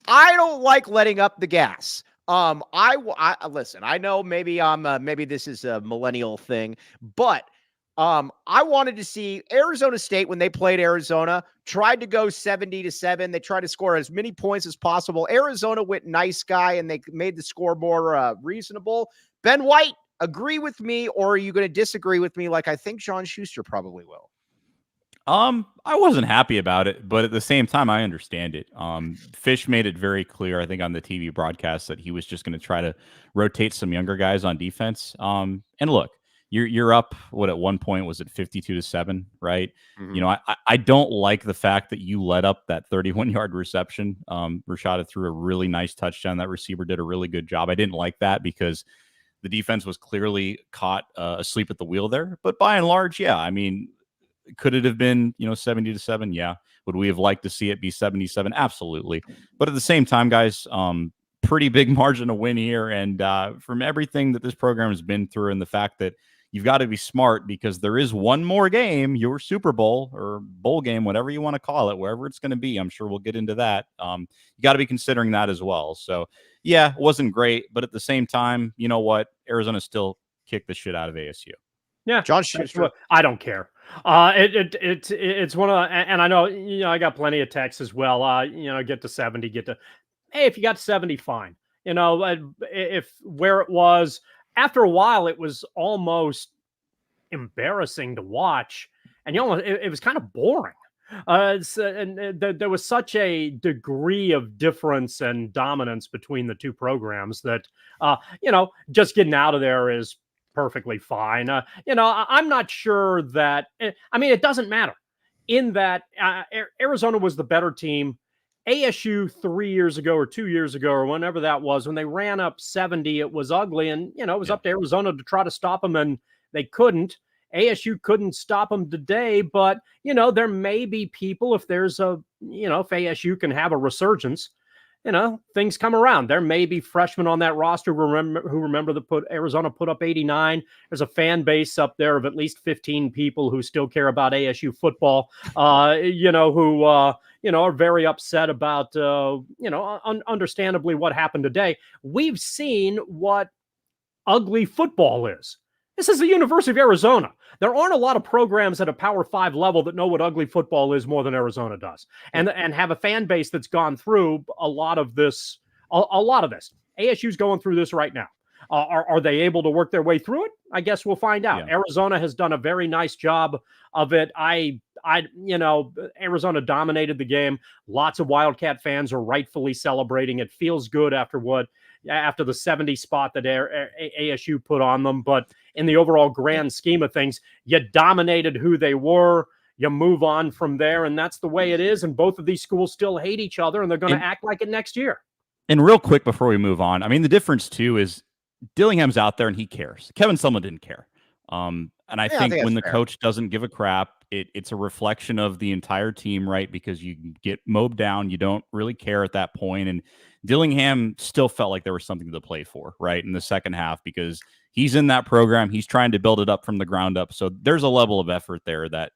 I don't like letting up the gas. I listen, I know maybe maybe this is a millennial thing, but I wanted to see Arizona State when they played Arizona, tried to go 70-7. They tried to score as many points as possible. Arizona went nice guy and they made the score more reasonable. Ben White, agree with me, or are you going to disagree with me like I think John Schuster probably will? I wasn't happy about it, but at the same time, I understand it. Fish made it very clear, I think, on the TV broadcast that he was just going to try to rotate some younger guys on defense. And look, you're up. What at one point was it 52-7, right? Mm-hmm. I don't like the fact that you let up that 31-yard reception. Rashada threw a really nice touchdown. That receiver did a really good job. I didn't like that because the defense was clearly caught asleep at the wheel there. But by and large, yeah, I mean. Could it have been, 70-7? Yeah. Would we have liked to see it be 77? Absolutely. But at the same time, guys, pretty big margin of win here. And from everything that this program has been through and the fact that you've got to be smart because there is one more game, your Super Bowl or bowl game, whatever you want to call it, wherever it's going to be. I'm sure we'll get into that. You got to be considering that as well. So, yeah, it wasn't great. But at the same time, you know what? Arizona still kicked the shit out of ASU. Yeah, John Schuster. I don't care. It's one of, and I know I got plenty of texts as well. Get to 70, hey, if you got 70, fine. If where it was after a while, it was almost embarrassing to watch, and it was kind of boring. There was such a degree of difference and dominance between the two programs that just getting out of there is perfectly fine. I'm not sure that, it doesn't matter in that Arizona was the better team. ASU 3 years ago or 2 years ago or whenever that was, when they ran up 70, it was ugly. And, it was up to Arizona to try to stop them, and they couldn't. ASU couldn't stop them today, but, there may be people, if there's if ASU can have a resurgence, things come around. There may be freshmen on that roster who remember Arizona put up 89. There's a fan base up there of at least 15 people who still care about ASU football, who are very upset about, understandably what happened today. We've seen what ugly football is. This is the University of Arizona. There aren't a lot of programs at a Power 5 level that know what ugly football is more than Arizona does, and have a fan base that's gone through a lot of this. A lot of this. ASU's going through this right now. Are they able to work their way through it? I guess we'll find out. Yeah. Arizona has done a very nice job of it. Arizona dominated the game. Lots of Wildcat fans are rightfully celebrating. It feels good after the 70 spot that ASU put on them. But in the overall grand scheme of things, you dominated who they were. You move on from there, and that's the way it is. And both of these schools still hate each other, and they're going to act like it next year. And real quick before we move on, the difference too is Dillingham's out there and he cares. Kevin Sumlin didn't care. And I think when the coach doesn't give a crap, it's a reflection of the entire team, right? Because you get mowed down, you don't really care at that point. And Dillingham still felt like there was something to play for, right, in the second half, because he's in that program. He's trying to build it up from the ground up. So there's a level of effort there that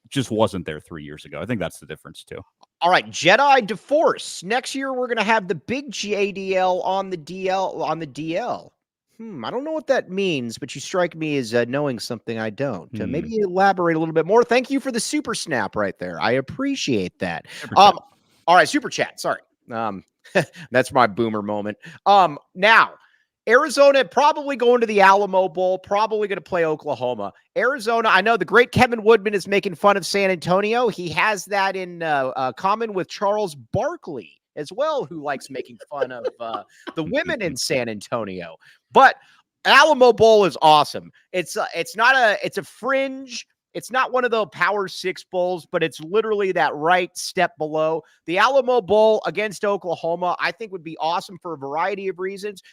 just wasn't there 3 years ago. I think that's the difference too. All right, Jedi DeForce. Next year, we're going to have the big JDL on the DL. I don't know what that means, but you strike me as knowing something I don't. Maybe elaborate a little bit more. Thank you for the super snap right there. I appreciate that. All right, super chat. Sorry. That's my boomer moment. Now, Arizona probably going to the Alamo Bowl, probably going to play Oklahoma. Arizona, I know the great Kevin Woodman is making fun of San Antonio. He has that in common with Charles Barkley as well, who likes making fun of the women in San Antonio. But Alamo Bowl is awesome. It's a fringe. It's not one of the Power 6 bowls, but it's literally that right step below. The Alamo Bowl against Oklahoma, I think, would be awesome for a variety of reasons.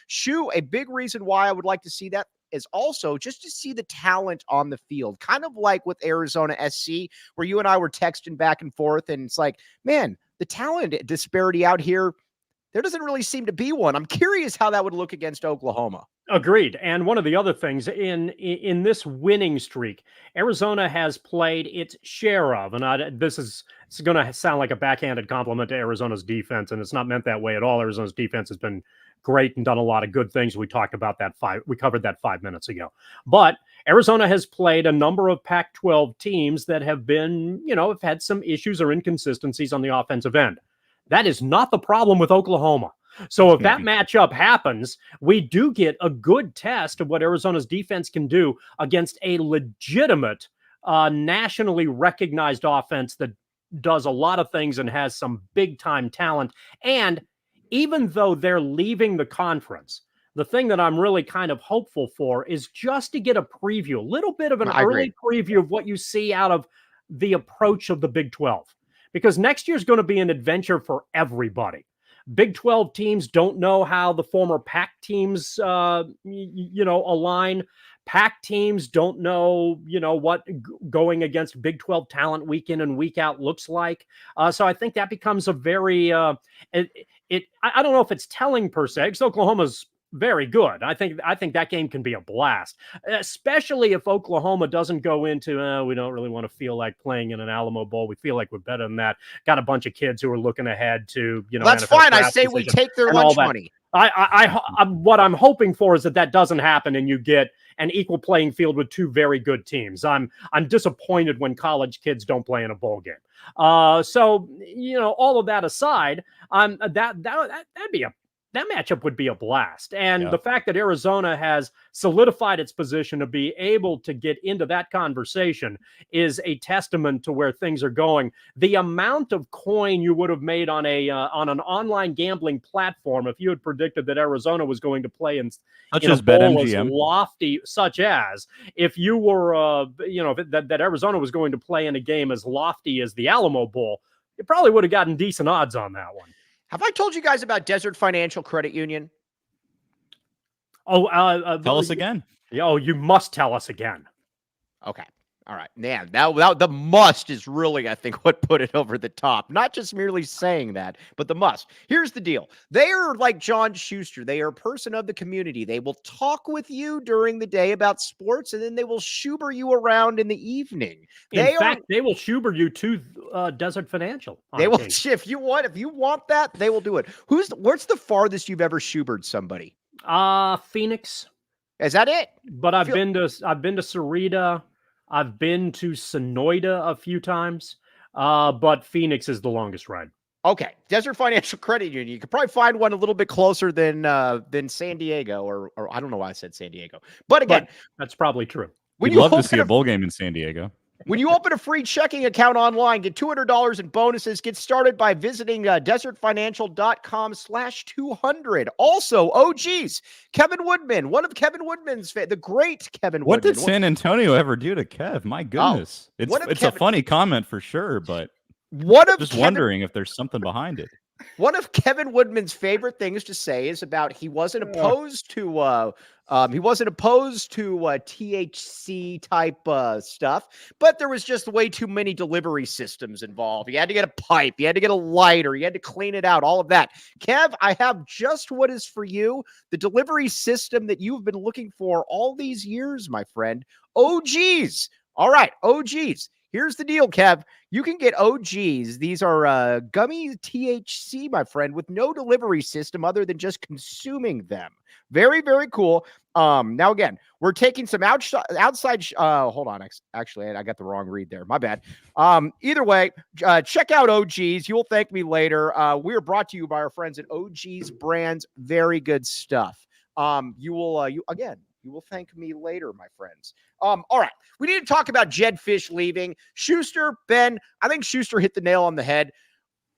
A big reason why I would like to see that is also just to see the talent on the field, kind of like with Arizona SC, where you and I were texting back and forth, and it's like, man, the talent disparity out here, there doesn't really seem to be one. I'm curious how that would look against Oklahoma. Agreed. And one of the other things in this winning streak, Arizona has played its share of, and this is going to sound like a backhanded compliment to Arizona's defense, and it's not meant that way at all. Arizona's defense has been great and done a lot of good things. We talked about that we covered that 5 minutes ago. But Arizona has played a number of Pac-12 teams that have been, have had some issues or inconsistencies on the offensive end. That is not the problem with Oklahoma. So if that matchup happens, we do get a good test of what Arizona's defense can do against a legitimate, nationally recognized offense that does a lot of things and has some big-time talent. And even though they're leaving the conference, the thing that I'm really kind of hopeful for is just to get a preview, a little bit of an early preview of what you see out of the approach of the Big 12. Because next year's going to be an adventure for everybody. Big 12 teams don't know how the former Pac teams, align. Pac teams don't know, what going against Big 12 talent week in and week out looks like. So I think that becomes a very, I don't know if it's telling per se, because Oklahoma's very good. I think that game can be a blast, especially if Oklahoma doesn't go into, we don't really want to feel like playing in an Alamo Bowl. We feel like we're better than that. Got a bunch of kids who are looking ahead to, that's NFL fine. I say we take their lunch money. What I'm hoping for is that doesn't happen and you get an equal playing field with two very good teams. I'm disappointed when college kids don't play in a bowl game. So all of that aside, that'd that matchup would be a blast. And Yeah. the fact that Arizona has solidified its position to be able to get into that conversation is a testament to where things are going. The amount of coin you would have made on an online gambling platform if you had predicted that Arizona was going to play in Such a as bowl as BetMGM. lofty, such as if you were, that Arizona was going to play in a game as lofty as the Alamo Bowl, you probably would have gotten decent odds on that one. Have I told you guys about Desert Financial Credit Union? Oh, Tell us again. Oh, you must tell us again. Okay. All right. Man, that the must is really, I think, what put it over the top. Not just merely saying that, but the must. Here's the deal. They are like John Schuster. They are a person of the community. They will talk with you during the day about sports, and then they will Schuber you around in the evening. In fact, they will Schuber you to Desert Financial. They will, if you want that, they will do it. What's the farthest you've ever Schubered somebody? Phoenix. Is that it? But I've been to Sarita. I've been to Sonoyta a few times, but Phoenix is the longest ride. Okay, Desert Financial Credit Union. You could probably find one a little bit closer than San Diego, or I don't know why I said San Diego. But again, that's probably true. We'd love to see a bowl game in San Diego. When you open a free checking account online, get $200 in bonuses. Get started by visiting desertfinancial.com/200. Also, geez, Kevin Woodman, one of Kevin Woodman's, the great Kevin Woodman. What did San Antonio ever do to Kev? My goodness. It's a funny comment for sure, but wondering if there's something behind it. One of Kevin Woodman's favorite things to say is about he wasn't opposed to THC type stuff, but there was just way too many delivery systems involved. You had to get a pipe, you had to get a lighter, you had to clean it out, all of that. Kev, I have just what is for you, the delivery system that you've been looking for all these years, my friend. OGs. All right, OGs. Here's the deal, Kev. You can get OGs. These are gummy THC, my friend, with no delivery system other than just consuming them. Very, very cool. Now, again, we're taking some outside. Hold on. Actually, I got the wrong read there. My bad. Either way, check out OGs. You will thank me later. We are brought to you by our friends at OGs Brands. Very good stuff. You will thank me later, my friends. All right. We need to talk about Jedd Fisch leaving. Schuster, Ben, I think Schuster hit the nail on the head.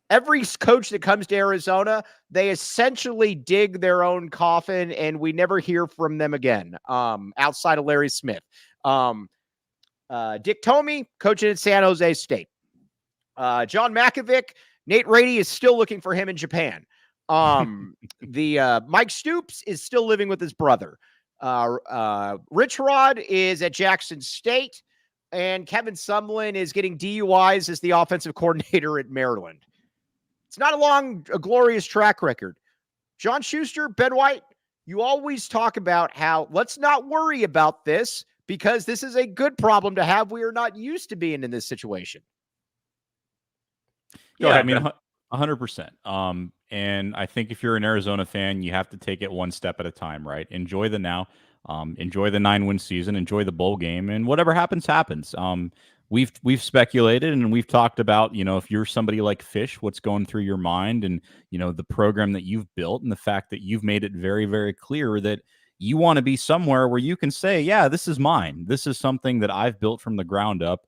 Every coach that comes to Arizona, they essentially dig their own coffin, and we never hear from them again, outside of Larry Smith. Dick Tomey, coaching at San Jose State. John Makovic, Nate Rady is still looking for him in Japan. Mike Stoops is still living with his brother. Rich Rod is at Jackson State, and Kevin Sumlin is getting DUIs as the offensive coordinator at Maryland. It's not a glorious track record. John Schuster, Ben White, you always talk about how let's not worry about this because this is a good problem to have. We are not used to being in this situation. Go ahead, I mean, 100%. And I think if you're an Arizona fan, you have to take it one step at a time, right? Enjoy the now, enjoy the 9-win season, enjoy the bowl game, and whatever happens, happens. We've speculated and we've talked about, if you're somebody like Fisch, what's going through your mind and, the program that you've built and the fact that you've made it very, very clear that you want to be somewhere where you can say, yeah, this is mine. This is something that I've built from the ground up.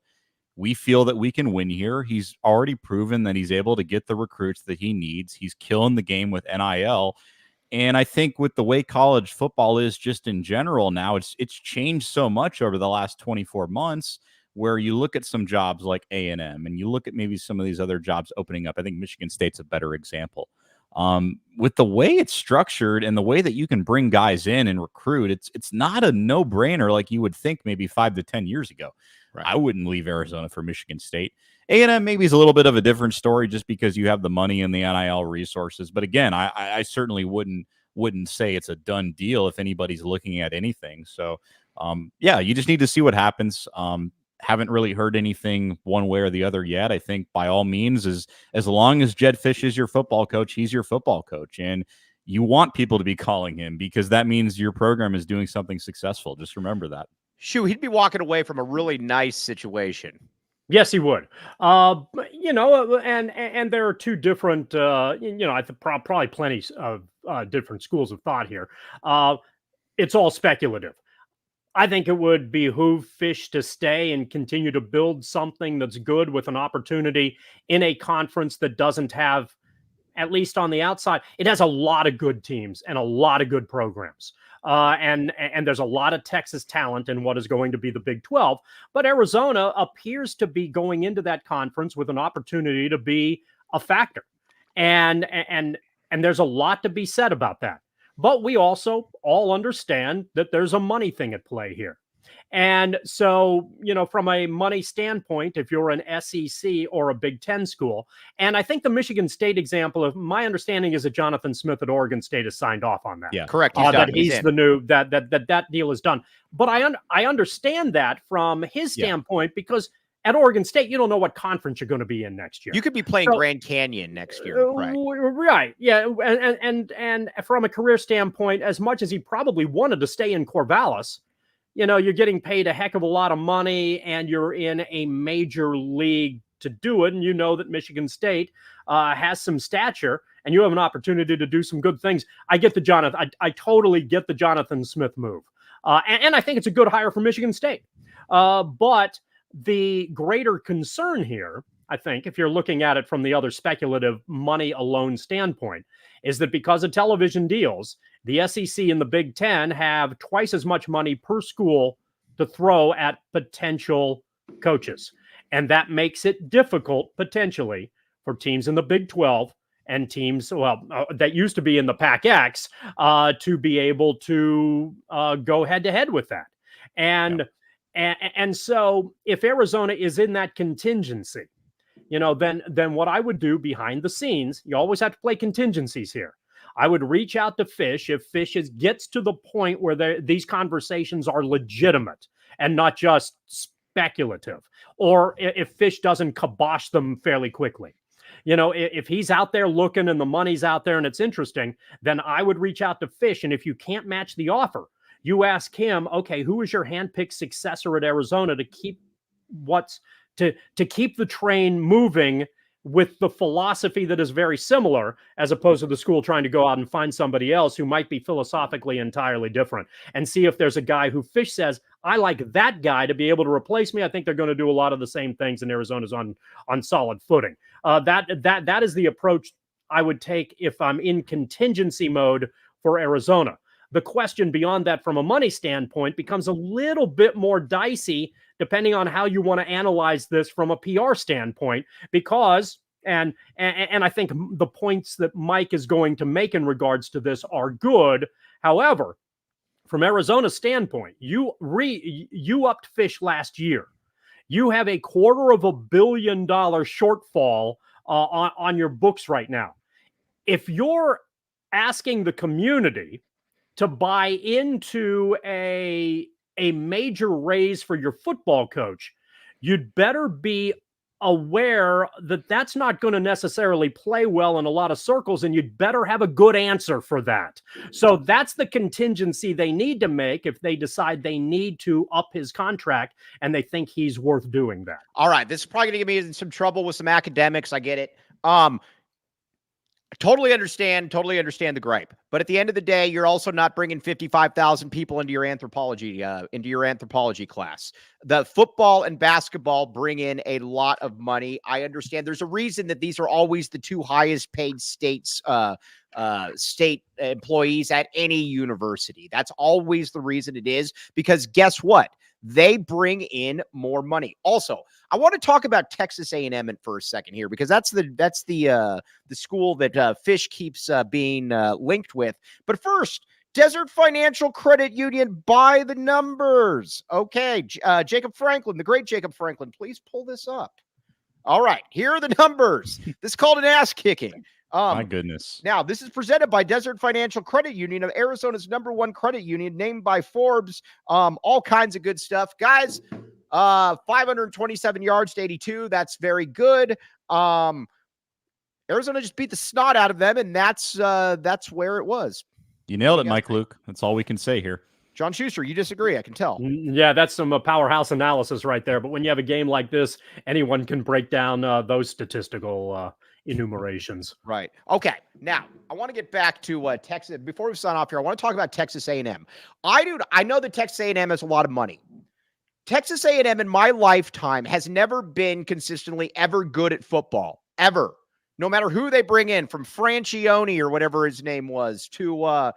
We feel that we can win here. He's already proven that he's able to get the recruits that he needs. He's killing the game with NIL. And I think with the way college football is just in general now, it's changed so much over the last 24 months where you look at some jobs like A&M and you look at maybe some of these other jobs opening up. I think Michigan State's a better example. With the way it's structured and the way that you can bring guys in and recruit, it's not a no-brainer like you would think maybe 5 to 10 years ago. Right. I wouldn't leave Arizona for Michigan State. A&M maybe is a little bit of a different story just because you have the money and the NIL resources. But again, I certainly wouldn't say it's a done deal if anybody's looking at anything. So, you just need to see what happens. Haven't really heard anything one way or the other yet. I think by all means, as long as Jedd Fisch is your football coach, he's your football coach. And you want people to be calling him because that means your program is doing something successful. Just remember that. Shoot, he'd be walking away from a really nice situation. Yes, he would. And there are two different, I think probably plenty of different schools of thought here. It's all speculative. I think it would behoove Fisch to stay and continue to build something that's good with an opportunity in a conference that doesn't have, at least on the outside, it has a lot of good teams and a lot of good programs. And there's a lot of Texas talent in what is going to be the Big 12. But Arizona appears to be going into that conference with an opportunity to be a factor. And there's a lot to be said about that. But we also all understand that there's a money thing at play here. And so, from a money standpoint, if you're an SEC or a Big Ten school, and I think the Michigan State example of my understanding is that Jonathan Smith at Oregon State has signed off on that. Yeah, correct. He's the new that deal is done. But I understand that from his standpoint because at Oregon State, you don't know what conference you're going to be in next year. You could be playing Grand Canyon next year. Right. Yeah. And from a career standpoint, as much as he probably wanted to stay in Corvallis, you're getting paid a heck of a lot of money and you're in a major league to do it. And you know that Michigan State has some stature and you have an opportunity to do some good things. I get the Jonathan. I totally get the Jonathan Smith move. And I think it's a good hire for Michigan State. But the greater concern here, I think, if you're looking at it from the other speculative money alone standpoint, is that because of television deals, the SEC and the Big Ten have twice as much money per school to throw at potential coaches. And that makes it difficult, potentially, for teams in the Big 12 and teams, that used to be in the PAC-X, to be able to go head-to-head with that. And so if Arizona is in that contingency, then what I would do behind the scenes, you always have to play contingencies here. I would reach out to Fisch if Fisch gets to the point where these conversations are legitimate and not just speculative, or if Fisch doesn't kibosh them fairly quickly. If he's out there looking and the money's out there and it's interesting, then I would reach out to Fisch. And if you can't match the offer, you ask him, okay, who is your handpicked successor at Arizona to keep to keep the train moving with the philosophy that is very similar, as opposed to the school trying to go out and find somebody else who might be philosophically entirely different, and see if there's a guy who Fisch says, I like that guy to be able to replace me. I think they're going to do a lot of the same things, and Arizona's on solid footing. That is the approach I would take if I'm in contingency mode for Arizona. The question beyond that from a money standpoint becomes a little bit more dicey depending on how you want to analyze this from a PR standpoint, because, and I think the points that Mike is going to make in regards to this are good. However, from Arizona's standpoint, you upped Fisch last year. You have a $250 million shortfall on your books right now. If you're asking the community to buy into a major raise for your football coach, you'd better be aware that that's not going to necessarily play well in a lot of circles, and you'd better have a good answer for that. So that's the contingency they need to make if they decide they need to up his contract and they think he's worth doing that. All right, this is probably going to get me in some trouble with some academics. I get it. Totally understand the gripe, but at the end of the day, you're also not bringing 55,000 people into your anthropology class. The football and basketball bring in a lot of money. I understand there's a reason that these are always the two highest paid state employees at any university. That's always the reason it is, because guess what? They bring in more money. Also, I want to talk about Texas A&M for a second here, because that's the school that Fisch keeps being linked with. But first, Desert Financial Credit Union, by the numbers. Okay, Jacob Franklin, the great Jacob Franklin, please pull this up. All right, here are the numbers. This is called an ass kicking. My goodness. Now, this is presented by Desert Financial Credit Union, of Arizona's #1 credit union, named by Forbes. All kinds of good stuff. Guys, 527 yards to 82. That's very good. Arizona just beat the snot out of them, and that's where it was. You nailed it, Mike Luke. That's all we can say here. John Schuster, you disagree, I can tell. Yeah, that's some powerhouse analysis right there. But when you have a game like this, anyone can break down those statistical enumerations. Right. Okay. Now I want to get back to Texas. Before we sign off here, I want to talk about Texas A&M. I know that Texas A&M has a lot of money. Texas A&M in my lifetime has never been consistently ever good at football, ever. No matter who they bring in, from Francione or whatever his name was to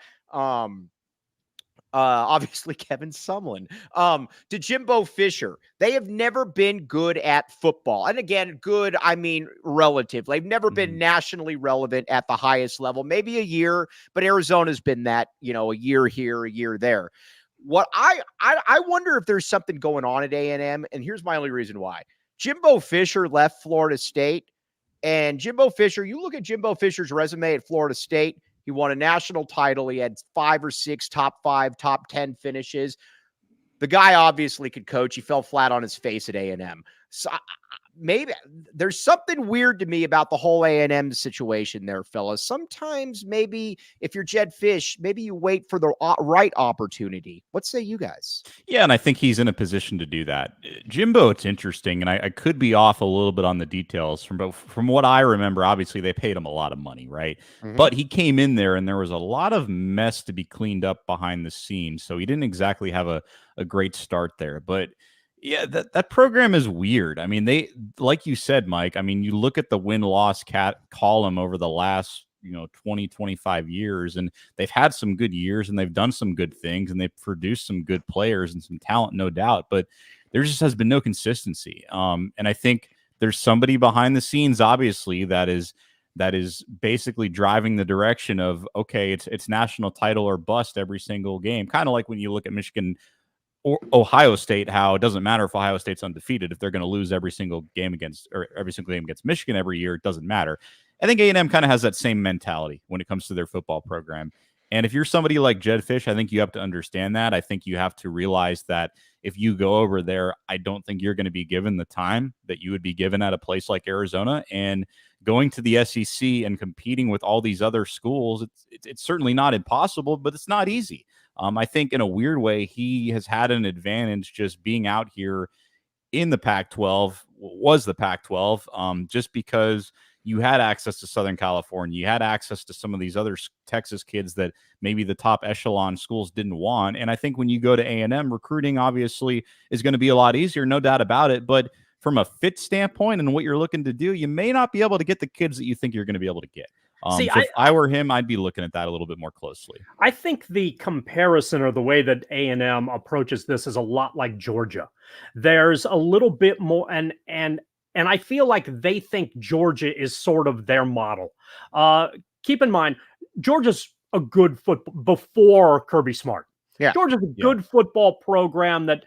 obviously Kevin Sumlin, to Jimbo Fisher. They have never been good at football. And again, good, I mean, relative. They've never been nationally relevant at the highest level, maybe a year, but Arizona's been that, a year here, a year there. What I wonder if there's something going on at A&M, and here's my only reason why. Jimbo Fisher left Florida State, and Jimbo Fisher, you look at Jimbo Fisher's resume at Florida State, he won a national title. He had 5 or 6 top 5, top 10 finishes. The guy obviously could coach. He fell flat on his face at A&M. So maybe there's something weird to me about the whole A&M situation there, fellas. Sometimes maybe if you're Jedd Fisch, maybe you wait for the right opportunity. What say you guys? Yeah, and I think he's in a position to do that. Jimbo, it's interesting, and I could be off a little bit on the details. From what I remember, obviously they paid him a lot of money, right? But he came in there, and there was a lot of mess to be cleaned up behind the scenes, so he didn't exactly have a great start there. But yeah, that program is weird. I mean, they, like you said, Mike, I mean, you look at the win-loss column over the last 20, 25 years, and they've had some good years, and they've done some good things, and they've produced some good players and some talent, no doubt, but there just has been no consistency. And I think there's somebody behind the scenes, obviously, that is basically driving the direction of, okay, it's national title or bust every single game. Kind of like when you look at Michigan or Ohio State, how it doesn't matter if Ohio State's undefeated. If they're going to lose every single game against Michigan every year, it doesn't matter. I think A&M kind of has that same mentality when it comes to their football program. And if you're somebody like Jedd Fisch, I think you have to understand that. I think you have to realize that if you go over there, I don't think you're going to be given the time that you would be given at a place like Arizona. And going to the SEC and competing with all these other schools, it's certainly not impossible, but it's not easy. I think in a weird way, he has had an advantage just being out here in the Pac-12, was the Pac-12, just because you had access to Southern California. You had access to some of these other Texas kids that maybe the top echelon schools didn't want. And I think when you go to A&M, recruiting obviously is going to be a lot easier, no doubt about it. But from a fit standpoint and what you're looking to do, you may not be able to get the kids that you think you're going to be able to get. See, so if I were him, I'd be looking at that a little bit more closely. I think the comparison or the way that A&M approaches this is a lot like Georgia. There's a little bit more, and I feel like they think Georgia is sort of their model. Keep in mind, Georgia's a good football before Kirby Smart. Yeah. Georgia's a good football program that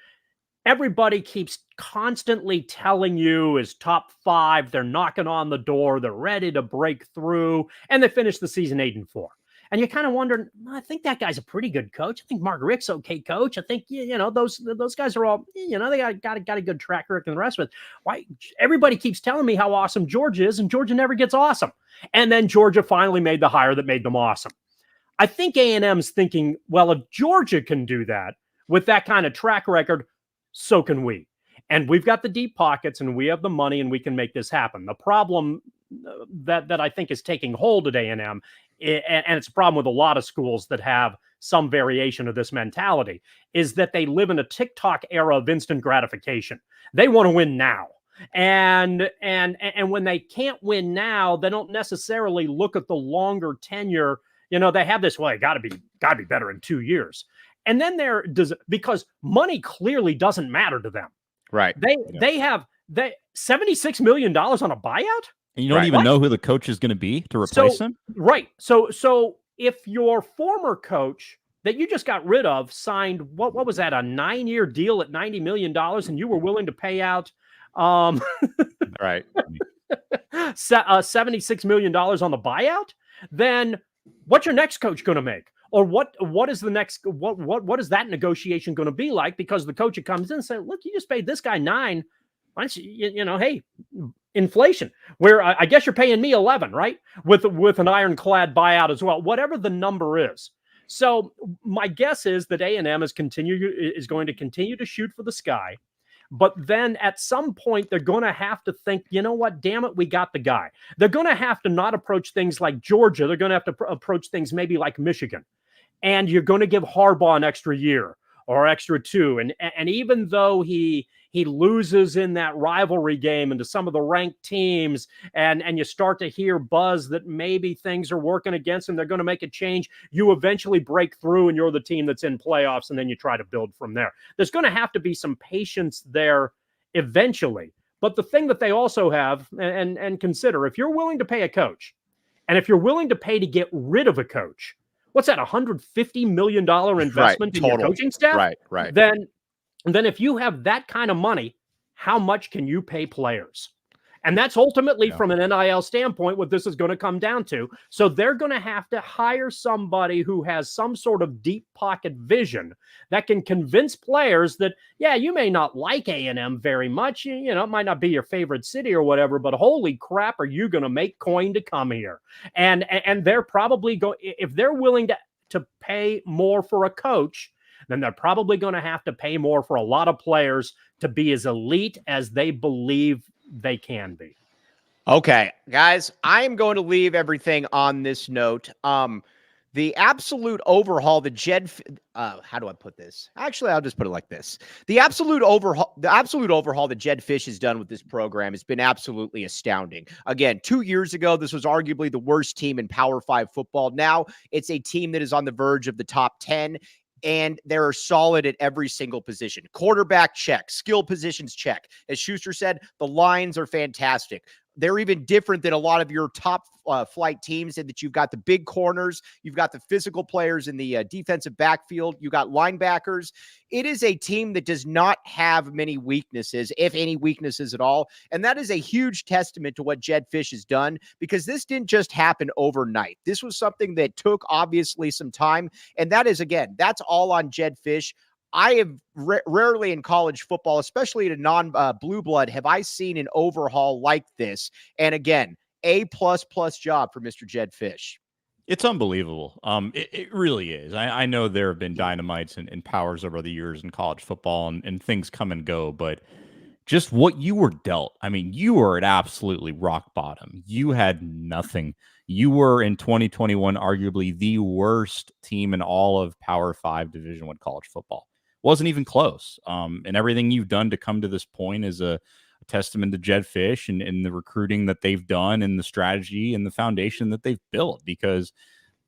everybody keeps constantly telling you is top 5. They're knocking on the door. They're ready to break through. And they finished the season 8-4. And you're kind of wondering, I think that guy's a pretty good coach. I think Mark Richt's okay coach. I think, those guys are all, they got a good track record and the rest of it. Why everybody keeps telling me how awesome Georgia is, and Georgia never gets awesome. And then Georgia finally made the hire that made them awesome. I think A&M's thinking, well, if Georgia can do that with that kind of track record, so can we. And we've got the deep pockets and we have the money and we can make this happen. The problem that I think is taking hold at A&M, and it's a problem with a lot of schools that have some variation of this mentality, is that they live in a TikTok era of instant gratification. They want to win now. And when they can't win now, they don't necessarily look at the longer tenure. They have this, well, it got to be better in 2 years. And then because money clearly doesn't matter to them. Right. They have $76 million on a buyout. And you don't even know who the coach is going to be to replace him. Right. So if your former coach that you just got rid of signed, what was that, a 9-year deal at $90 million, and you were willing to pay out right. $76 million on the buyout, then what's your next coach going to make? Or what is the next, what is that negotiation going to be like? Because the coach that comes in and says, look, you just paid this guy 9. Why don't you, hey, inflation, where I guess you're paying me 11, right? With an ironclad buyout as well, whatever the number is. So my guess is that A&M is going to continue to shoot for the sky. But then at some point, they're going to have to think, you know what, damn it, we got the guy. They're going to have to not approach things like Georgia. They're going to have to approach things maybe like Michigan. And you're going to give Harbaugh an extra year or extra two. And even though he loses in that rivalry game and to some of the ranked teams, and you start to hear buzz that maybe things are working against them, they're going to make a change, you eventually break through and you're the team that's in playoffs, and then you try to build from there. There's going to have to be some patience there eventually. But the thing that they also have, and consider, if you're willing to pay a coach, and if you're willing to pay to get rid of a coach, what's that, $150 million investment in your coaching staff? Right. Then if you have that kind of money, how much can you pay players? And that's ultimately from an NIL standpoint what this is going to come down to. So they're going to have to hire somebody who has some sort of deep pocket vision that can convince players that, yeah, you may not like A&M very much. You know, it might not be your favorite city or whatever, but holy crap, are you going to make coin to come here? And they're probably going, if they're willing to pay more for a coach, then they're probably going to have to pay more for a lot of players to be as elite as they believe they can be. Okay, guys, I am going to leave everything on this note. The absolute overhaul, how do I put this? Actually, I'll just put it like this. The absolute overhaul that Jedd Fisch has done with this program has been absolutely astounding. Again, 2 years ago, this was arguably the worst team in Power 5 football. Now it's a team that is on the verge of the top 10. And they're solid at every single position. Quarterback, check. Skill positions, check. As Schuster said, the lines are fantastic. They're even different than a lot of your top flight teams in that you've got the big corners, you've got the physical players in the defensive backfield, you got linebackers. It is a team that does not have many weaknesses, if any weaknesses at all. And that is a huge testament to what Jedd Fisch has done, because this didn't just happen overnight. This was something that took obviously some time. And that is, again, that's all on Jedd Fisch. I have rarely in college football, especially at a non-blue blood, have I seen an overhaul like this. And again, A++ job for Mr. Jedd Fisch. It's unbelievable. It really is. I know there have been dynamites and powers over the years in college football, and things come and go, but just what you were dealt. I mean, you were at absolutely rock bottom. You had nothing. You were in 2021 arguably the worst team in all of Power 5 Division I college football. Wasn't even close. And everything you've done to come to this point is a testament to Jedd Fisch and the recruiting that they've done and the strategy and the foundation that they've built. Because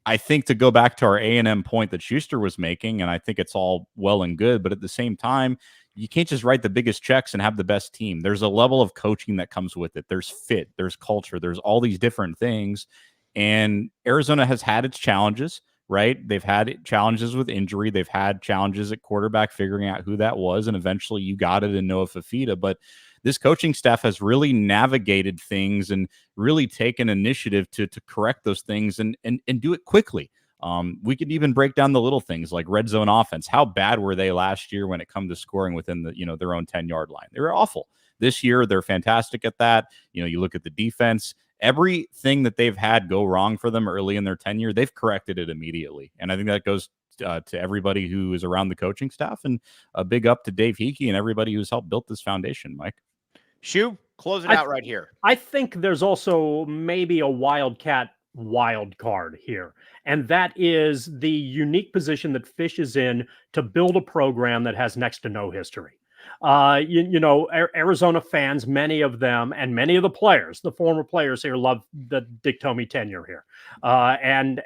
I think, to go back to our A&M point that Schuster was making, and I think it's all well and good, but at the same time, you can't just write the biggest checks and have the best team. There's a level of coaching that comes with it. There's fit, there's culture, there's all these different things. And Arizona has had its challenges, right? They've had challenges with injury. They've had challenges at quarterback, figuring out who that was. And eventually you got it in Noah Fifita. But this coaching staff has really navigated things and really taken initiative to correct those things and do it quickly. We could even break down the little things like red zone offense. How bad were they last year when it comes to scoring within their own 10-yard line? They were awful. This year, they're fantastic at that. You look at the defense. Everything that they've had go wrong for them early in their tenure, they've corrected it immediately. And I think that goes to everybody who is around the coaching staff, and a big up to Dave Hickey and everybody who's helped build this foundation, Mike. Shu, close it out right here. I think there's also maybe a wild card here, and that is the unique position that Fisch is in to build a program that has next to no history. Arizona fans, many of them, and many of the players, the former players here, love the Dick Tomey tenure here, and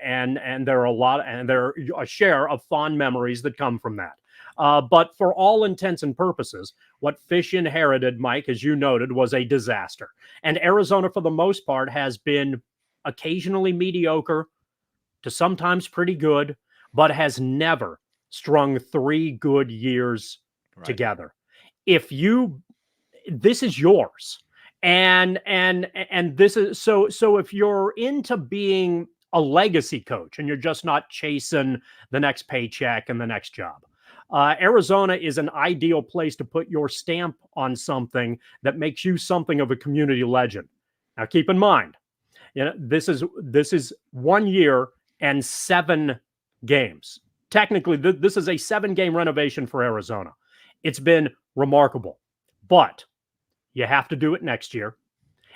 there are a share of fond memories that come from that. But for all intents and purposes, what Fisch inherited, Mike, as you noted, was a disaster. And Arizona, for the most part, has been occasionally mediocre to sometimes pretty good, but has never strung 3 good years together. This is yours. And this is so if you're into being a legacy coach and you're just not chasing the next paycheck and the next job, Arizona is an ideal place to put your stamp on something that makes you something of a community legend. Now, keep in mind, this is 1 year and 7 games. Technically, this is a 7-game renovation for Arizona. It's been remarkable. But you have to do it next year.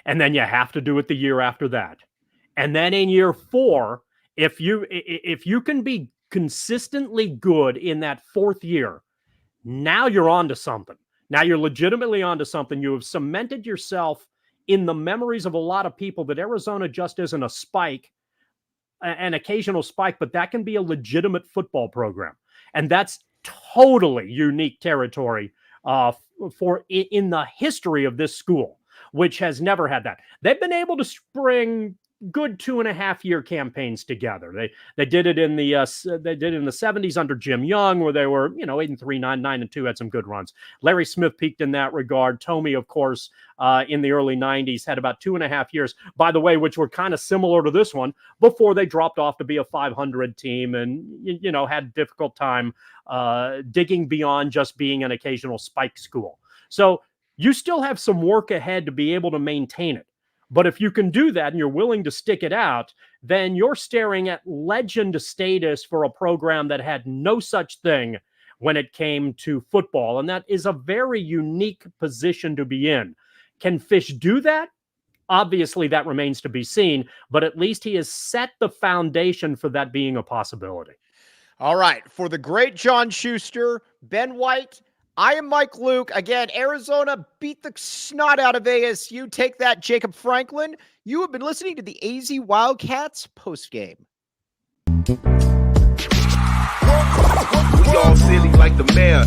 And then you have to do it the year after that. And then in year 4, if you can be consistently good in that 4th year, now you're on to something. Now you're legitimately on to something. You have cemented yourself in the memories of a lot of people that Arizona just isn't a spike, an occasional spike, but that can be a legitimate football program. And that's totally unique territory in the history of this school, which has never had that. They've been able to spring good 2.5-year campaigns together. They did it in the 70s under Jim Young, where they were 8-3, 9-2, had some good runs. Larry Smith peaked in that regard. Tomey, of course, in the early 90s had about 2.5 years, by the way, which were kind of similar to this one before they dropped off to be a 500 team and had a difficult time digging beyond just being an occasional spike school. So you still have some work ahead to be able to maintain it. But if you can do that and you're willing to stick it out, then you're staring at legend status for a program that had no such thing when it came to football. And that is a very unique position to be in. Can Fisch do that? Obviously, that remains to be seen, but at least he has set the foundation for that being a possibility. All right. For the great John Schuster, Ben White, I am Mike Luke. Again, Arizona beat the snot out of ASU. Take that, Jacob Franklin. You have been listening to the AZ Wildcats postgame. We all silly like the mayor.